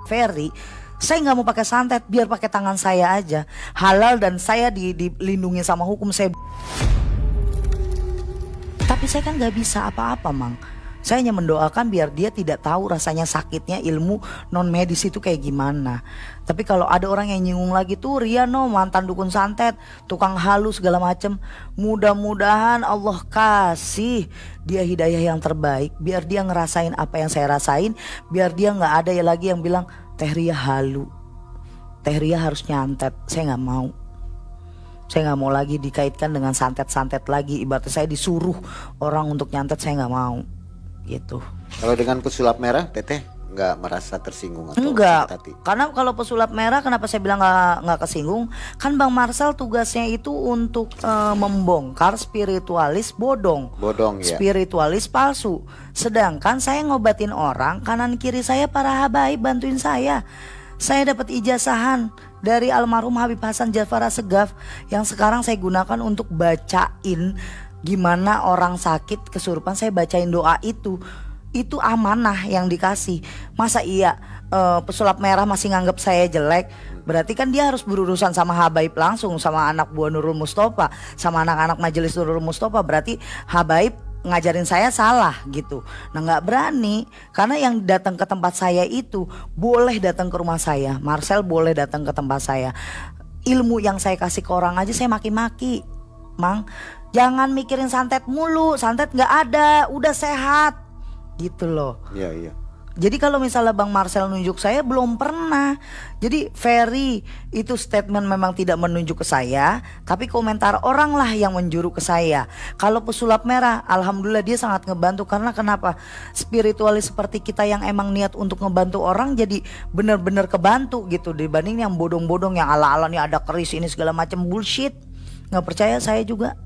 Speaker 1: Ferry, saya nggak mau pakai santet, biar pakai tangan saya aja halal dan saya dilindungi sama hukum saya. Tapi saya kan nggak bisa apa-apa, Mang. Saya hanya mendoakan biar dia tidak tahu rasanya sakitnya ilmu non medis itu kayak gimana. Tapi kalau ada orang yang nyinggung lagi tuh Riano mantan dukun santet, tukang halus segala macem, mudah-mudahan Allah kasih dia hidayah yang terbaik, biar dia ngerasain apa yang saya rasain, biar dia nggak ada ya lagi yang bilang Teh Ria halu, Teh Ria harus nyantet. Saya nggak mau. Saya nggak mau lagi dikaitkan dengan santet-santet lagi. Ibaratnya saya disuruh orang untuk nyantet, saya nggak mau gitu.
Speaker 2: Kalau dengan pesulap merah, Teteh nggak merasa tersinggung atau
Speaker 1: enggak?
Speaker 2: sakit hati?
Speaker 1: Karena kalau pesulap merah, kenapa saya bilang nggak kesinggung? Kan Bang Marcel tugasnya itu untuk membongkar spiritualis bodong,
Speaker 2: Ya.
Speaker 1: Spiritualis palsu. Sedangkan saya ngobatin orang, kanan kiri saya para habaib bantuin saya. Saya dapat ijazahan dari almarhum Habib Hasan Jafar Assegaf yang sekarang saya gunakan untuk bacain gimana orang sakit kesurupan. Saya bacain doa itu amanah yang dikasih. Masa iya pesulap merah masih nganggap saya jelek? Berarti kan dia harus berurusan sama habaib langsung, sama anak buah Nurul Mustofa, sama anak-anak majelis Nurul Mustofa. Berarti habaib ngajarin saya salah gitu. Nah nggak berani, karena yang datang ke tempat saya itu boleh datang ke rumah saya. Marcel boleh datang ke tempat saya. Ilmu yang saya kasih ke orang aja saya maki-maki. Mang, jangan mikirin santet mulu, santet nggak ada, udah sehat gitu loh.
Speaker 2: Iya.
Speaker 1: Jadi kalau misalnya Bang Marcel nunjuk saya, belum pernah. Jadi Ferry itu statement memang tidak menunjuk ke saya, tapi komentar orang lah yang menjuru ke saya. Kalau pesulap merah, alhamdulillah dia sangat ngebantu. Karena kenapa? Spiritualis seperti kita yang emang niat untuk ngebantu orang jadi benar-benar kebantu gitu, dibanding yang bodong-bodong yang ala-ala nih ada keris ini segala macam bullshit. Nggak percaya saya juga.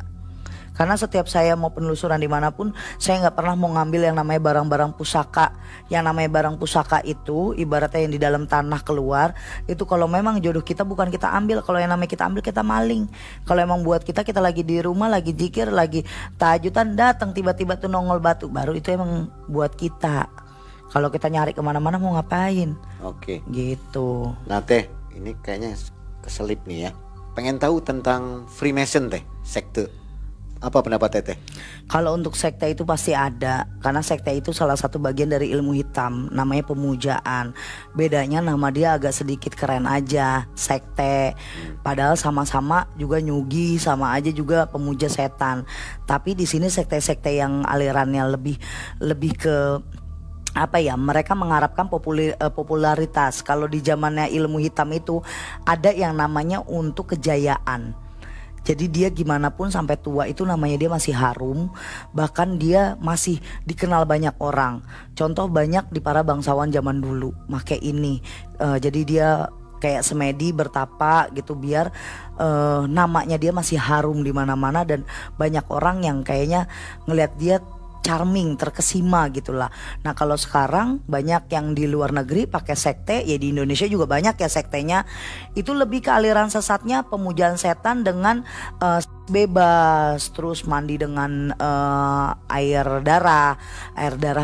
Speaker 1: Karena setiap saya mau penelusuran dimanapun, saya nggak pernah mau ngambil yang namanya barang-barang pusaka. Yang namanya barang pusaka itu ibaratnya yang di dalam tanah keluar. Itu kalau memang jodoh kita bukan kita ambil. Kalau yang namanya kita ambil, kita maling. Kalau emang buat kita lagi di rumah, lagi zikir, lagi tahajudan, datang tiba-tiba tuh nongol batu, baru itu emang buat kita. Kalau kita nyari kemana-mana mau ngapain?
Speaker 2: Oke.
Speaker 1: Gitu.
Speaker 2: Nah Teh, ini kayaknya keselip nih ya. Pengen tahu tentang Freemason Teh, sekte. Apa pendapat Teteh?
Speaker 1: Kalau untuk sekte itu pasti ada, karena sekte itu salah satu bagian dari ilmu hitam, namanya pemujaan. Bedanya nama dia agak sedikit keren aja, sekte. Padahal sama-sama juga nyugi, sama aja juga pemuja setan. Tapi di sini sekte-sekte yang alirannya lebih ke apa ya, mereka mengharapkan popularitas. Kalau di zamannya ilmu hitam itu ada yang namanya untuk kejayaan. Jadi dia gimana pun sampai tua itu namanya dia masih harum. Bahkan dia masih dikenal banyak orang. Contoh banyak di para bangsawan zaman dulu make ini. Jadi dia kayak semedi bertapa gitu biar namanya dia masih harum di mana-mana. Dan banyak orang yang kayaknya ngelihat dia charming, terkesima gitulah. Nah kalau sekarang banyak yang di luar negeri pakai sekte, ya di Indonesia juga banyak ya sektenya. Itu lebih ke aliran sesatnya pemujaan setan dengan bebas, terus mandi dengan air darah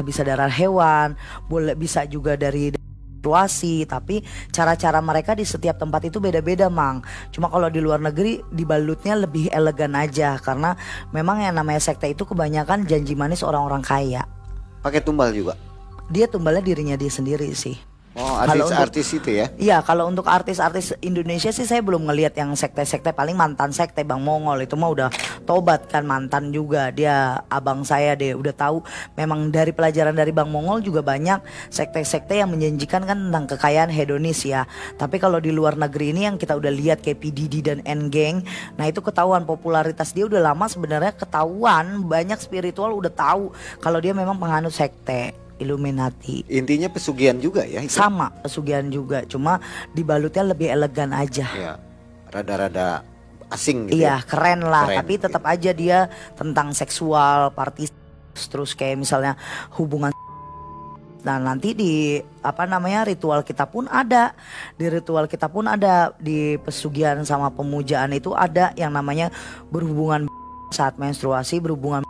Speaker 1: bisa darah hewan, boleh bisa juga dari situasi. Tapi cara-cara mereka di setiap tempat itu beda-beda Mang. Cuma kalau di luar negeri dibalutnya lebih elegan aja, karena memang yang namanya sekte itu kebanyakan janji manis orang-orang kaya.
Speaker 2: Pakai tumbal juga?
Speaker 1: Dia tumbalnya dirinya dia sendiri sih.
Speaker 2: Oh, artis itu ya?
Speaker 1: Iya, kalau untuk artis-artis Indonesia sih saya belum ngelihat yang sekte-sekte. Paling mantan sekte Bang Mongol itu mah udah tobat kan, mantan juga. Dia abang saya deh, udah tahu. Memang dari pelajaran dari Bang Mongol juga banyak sekte-sekte yang menjanjikan kan tentang kekayaan hedonis ya. Tapi kalau di luar negeri ini yang kita udah lihat kayak P Diddy dan N-Gang, nah itu ketahuan popularitas dia udah lama sebenarnya, ketahuan banyak spiritual udah tahu kalau dia memang penganut sekte Illuminati.
Speaker 2: Intinya pesugihan juga ya itu?
Speaker 1: Sama, pesugihan juga, cuma dibalutnya lebih elegan aja.
Speaker 2: Iya, rada-rada asing gitu.
Speaker 1: Iya, keren lah,
Speaker 2: keren,
Speaker 1: tapi tetap aja dia tentang seksual, partis, terus kayak misalnya hubungan. Nah nanti di ritual kita pun ada, di pesugihan sama pemujaan itu ada yang namanya berhubungan saat menstruasi, berhubungan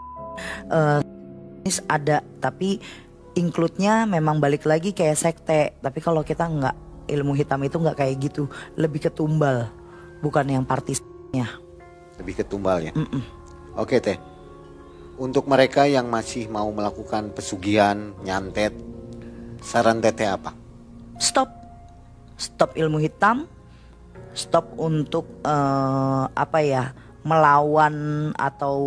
Speaker 1: ada, tapi include-nya memang balik lagi kayak sekte. Tapi kalau kita enggak, ilmu hitam itu enggak kayak gitu, lebih ke tumbal, bukan yang partisnya.
Speaker 2: Lebih ke tumbal ya. Oke Teh, Untuk mereka yang masih mau melakukan pesugihan, nyantet, saran teteh apa?
Speaker 1: Stop. Stop ilmu hitam. Stop untuk melawan atau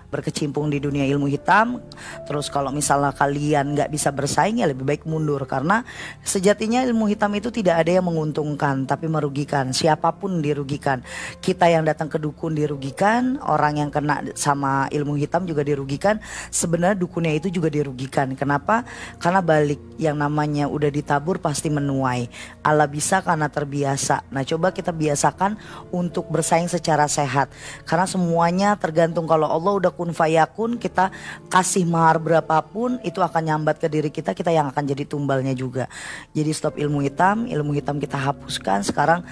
Speaker 1: berkecimpung di dunia ilmu hitam. Terus kalau misalnya kalian nggak bisa bersaing, ya lebih baik mundur, karena sejatinya ilmu hitam itu tidak ada yang menguntungkan tapi merugikan. Siapapun dirugikan. Kita yang datang ke dukun dirugikan, orang yang kena sama ilmu hitam juga dirugikan. Sebenarnya dukunnya itu juga dirugikan. Kenapa? Karena balik, yang namanya udah ditabur pasti menuai. Allah bisa karena terbiasa. Nah, coba kita biasakan untuk bersaing secara sehat, karena semuanya tergantung. Kalau Allah udah kun fayakun, kita kasih mahar berapapun itu akan nyambat ke diri kita, kita yang akan jadi tumbalnya juga. Jadi stop ilmu hitam kita hapuskan. Sekarang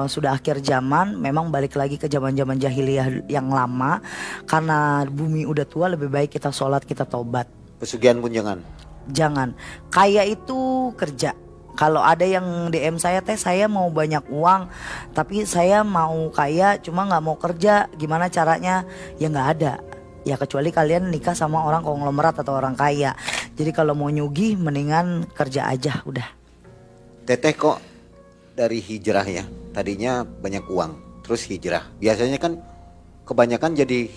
Speaker 1: sudah akhir zaman, memang balik lagi ke zaman-zaman jahiliyah yang lama. Karena bumi udah tua, lebih baik kita sholat, kita tobat.
Speaker 2: Pesugihan pun jangan.
Speaker 1: Jangan. Kaya itu kerja. Kalau ada yang DM saya, teh saya mau banyak uang tapi saya mau kaya cuma nggak mau kerja, gimana caranya? Ya nggak ada. Ya kecuali kalian nikah sama orang konglomerat atau orang kaya. Jadi kalau mau nyugi mendingan kerja aja udah.
Speaker 2: Teteh kok dari hijrah ya, tadinya banyak uang terus hijrah. Biasanya kan kebanyakan jadi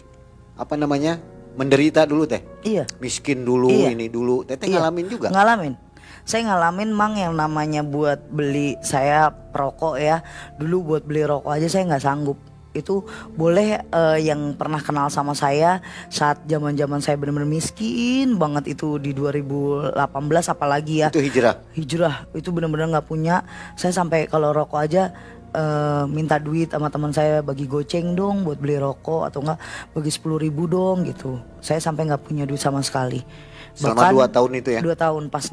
Speaker 2: menderita dulu teh.
Speaker 1: Iya.
Speaker 2: Miskin dulu,
Speaker 1: iya.
Speaker 2: Ini dulu. Teteh
Speaker 1: iya.
Speaker 2: ngalamin juga?
Speaker 1: Ngalamin. Saya ngalamin mang, yang namanya buat beli, saya perokok ya. Dulu buat beli rokok aja saya nggak sanggup. Itu boleh yang pernah kenal sama saya saat zaman-zaman saya benar-benar miskin banget, itu di 2018 apalagi ya.
Speaker 2: Itu hijrah.
Speaker 1: Hijrah itu benar-benar nggak punya. Saya sampai kalau rokok aja minta duit sama teman saya, bagi goceng dong buat beli rokok, atau enggak bagi 10.000 dong gitu. Saya sampai nggak punya duit sama sekali.
Speaker 2: Selama 2 tahun itu ya?
Speaker 1: 2 tahun pas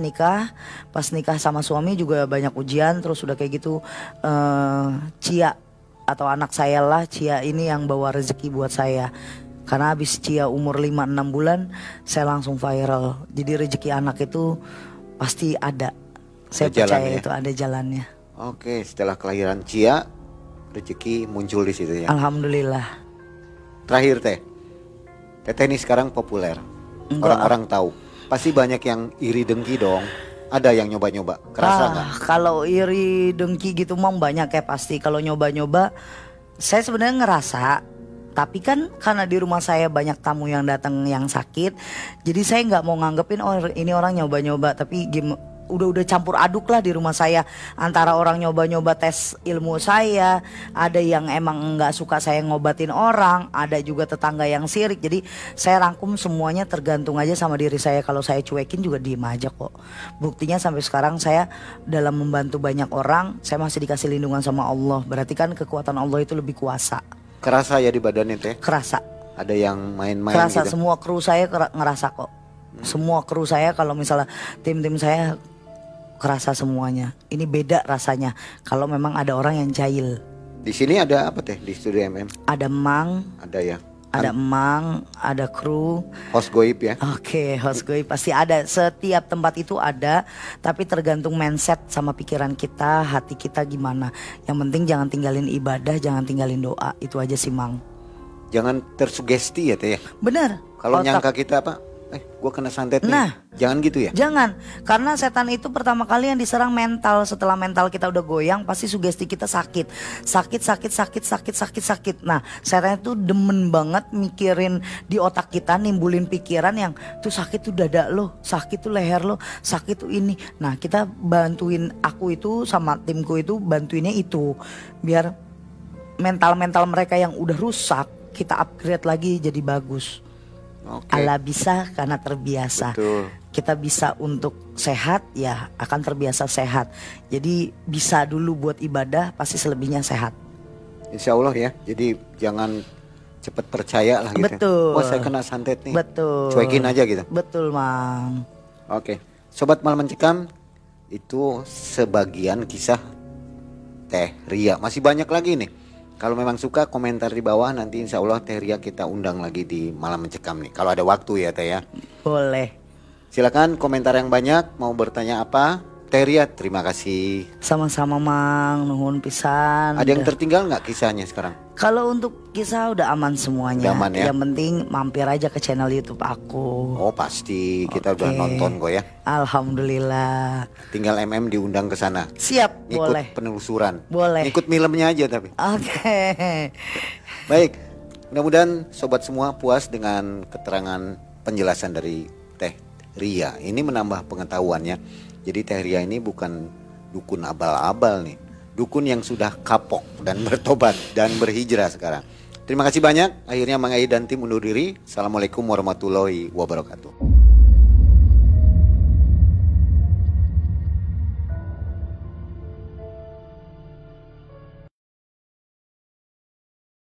Speaker 1: nikah sama suami juga banyak ujian. Terus udah kayak gitu Cia atau anak saya lah, Cia ini yang bawa rezeki buat saya. Karena habis Cia umur 5-6 bulan saya langsung viral. Jadi rezeki anak itu pasti ada. Saya percaya itu ada jalannya.
Speaker 2: Oke, setelah kelahiran Cia, rezeki muncul di situ ya.
Speaker 1: Alhamdulillah.
Speaker 2: Terakhir Teteh ini sekarang populer. Orang-orang tahu. Pasti banyak yang iri dengki dong. Ada yang nyoba-nyoba. Kerasa nggak?
Speaker 1: Kalau iri dengki gitu mah banyak ya pasti. Kalau nyoba-nyoba, saya sebenarnya ngerasa. Tapi kan karena di rumah saya banyak tamu yang datang yang sakit, jadi saya nggak mau nganggepin ini orang nyoba-nyoba. Tapi udah campur aduk lah di rumah saya, antara orang nyoba-nyoba tes ilmu saya, ada yang emang nggak suka saya ngobatin orang, ada juga tetangga yang sirik. Jadi saya rangkum semuanya, tergantung aja sama diri saya. Kalau saya cuekin juga diem aja kok. Buktinya sampai sekarang saya dalam membantu banyak orang, saya masih dikasih lindungan sama Allah. Berarti kan kekuatan Allah itu lebih kuasa.
Speaker 2: Kerasa ya di badannya teh?
Speaker 1: Kerasa.
Speaker 2: Ada yang main-main
Speaker 1: kerasa
Speaker 2: gitu?
Speaker 1: Semua kru saya ngerasa kok. Semua kru saya, kalau misalnya tim-tim saya kerasa semuanya. Ini beda rasanya kalau memang ada orang yang jahil.
Speaker 2: Di sini ada apa teh di studio MM?
Speaker 1: Ada Mang.
Speaker 2: Ada ya.
Speaker 1: Ada Mang, ada kru.
Speaker 2: Host goib ya.
Speaker 1: Oke, host goib pasti ada. Setiap tempat itu ada, tapi tergantung mindset sama pikiran kita, hati kita gimana. Yang penting jangan tinggalin ibadah, jangan tinggalin doa. Itu aja sih Mang.
Speaker 2: Jangan tersugesti ya teh ya.
Speaker 1: Bener.
Speaker 2: Kalau nyangka kita apa? Gue kena santet nih. Nah, jangan gitu ya.
Speaker 1: Jangan, karena setan itu pertama kali yang diserang mental. Setelah mental kita udah goyang, pasti sugesti kita sakit. Sakit. Nah, setan itu demen banget mikirin di otak kita, nimbulin pikiran yang tuh sakit tuh dada lo, sakit tuh leher lo, sakit tuh ini. Nah, kita bantuin, aku itu sama timku itu bantuinnya itu, biar mental mereka yang udah rusak kita upgrade lagi jadi bagus.
Speaker 2: Okay.
Speaker 1: Allah bisa karena terbiasa.
Speaker 2: Betul.
Speaker 1: Kita bisa untuk sehat, ya akan terbiasa sehat. Jadi bisa dulu buat ibadah, pasti selebihnya sehat.
Speaker 2: Insya Allah ya. Jadi jangan cepat percaya lah gitu.
Speaker 1: Betul.
Speaker 2: Wah saya kena santet nih.
Speaker 1: Betul.
Speaker 2: Cuekin aja gitu.
Speaker 1: Betul Mang.
Speaker 2: Oke. Sobat Malam Mencekam, itu sebagian kisah Teh Ria. Masih banyak lagi nih. Kalau memang suka komentar di bawah, nanti insya Allah Teh Ria kita undang lagi di Malam Mencekam nih. Kalau ada waktu ya Teh ya.
Speaker 1: Boleh.
Speaker 2: Silakan komentar yang banyak, mau bertanya apa Teh Ria, terima kasih.
Speaker 1: Sama-sama Mang, nuhun pisan.
Speaker 2: Ada yang tertinggal nggak kisahnya sekarang?
Speaker 1: Kalau untuk kisah udah aman semuanya.
Speaker 2: Udah aman ya?
Speaker 1: Yang penting mampir aja ke channel YouTube aku.
Speaker 2: Oh pasti, kita udah
Speaker 1: Oke.
Speaker 2: nonton kok ya.
Speaker 1: Alhamdulillah.
Speaker 2: Tinggal MM diundang ke sana.
Speaker 1: Siap,
Speaker 2: Ikut
Speaker 1: boleh.
Speaker 2: penelusuran.
Speaker 1: Boleh.
Speaker 2: Ikut filmnya aja tapi.
Speaker 1: Oke.
Speaker 2: Baik, mudah-mudahan sobat semua puas dengan keterangan penjelasan dari Teh Ria. Ini menambah pengetahuannya. Jadi Teh Ria ini bukan dukun abal-abal nih. Dukun yang sudah kapok dan bertobat dan berhijrah sekarang. Terima kasih banyak. Akhirnya Mang Ai dan tim undur diri. Assalamualaikum warahmatullahi wabarakatuh.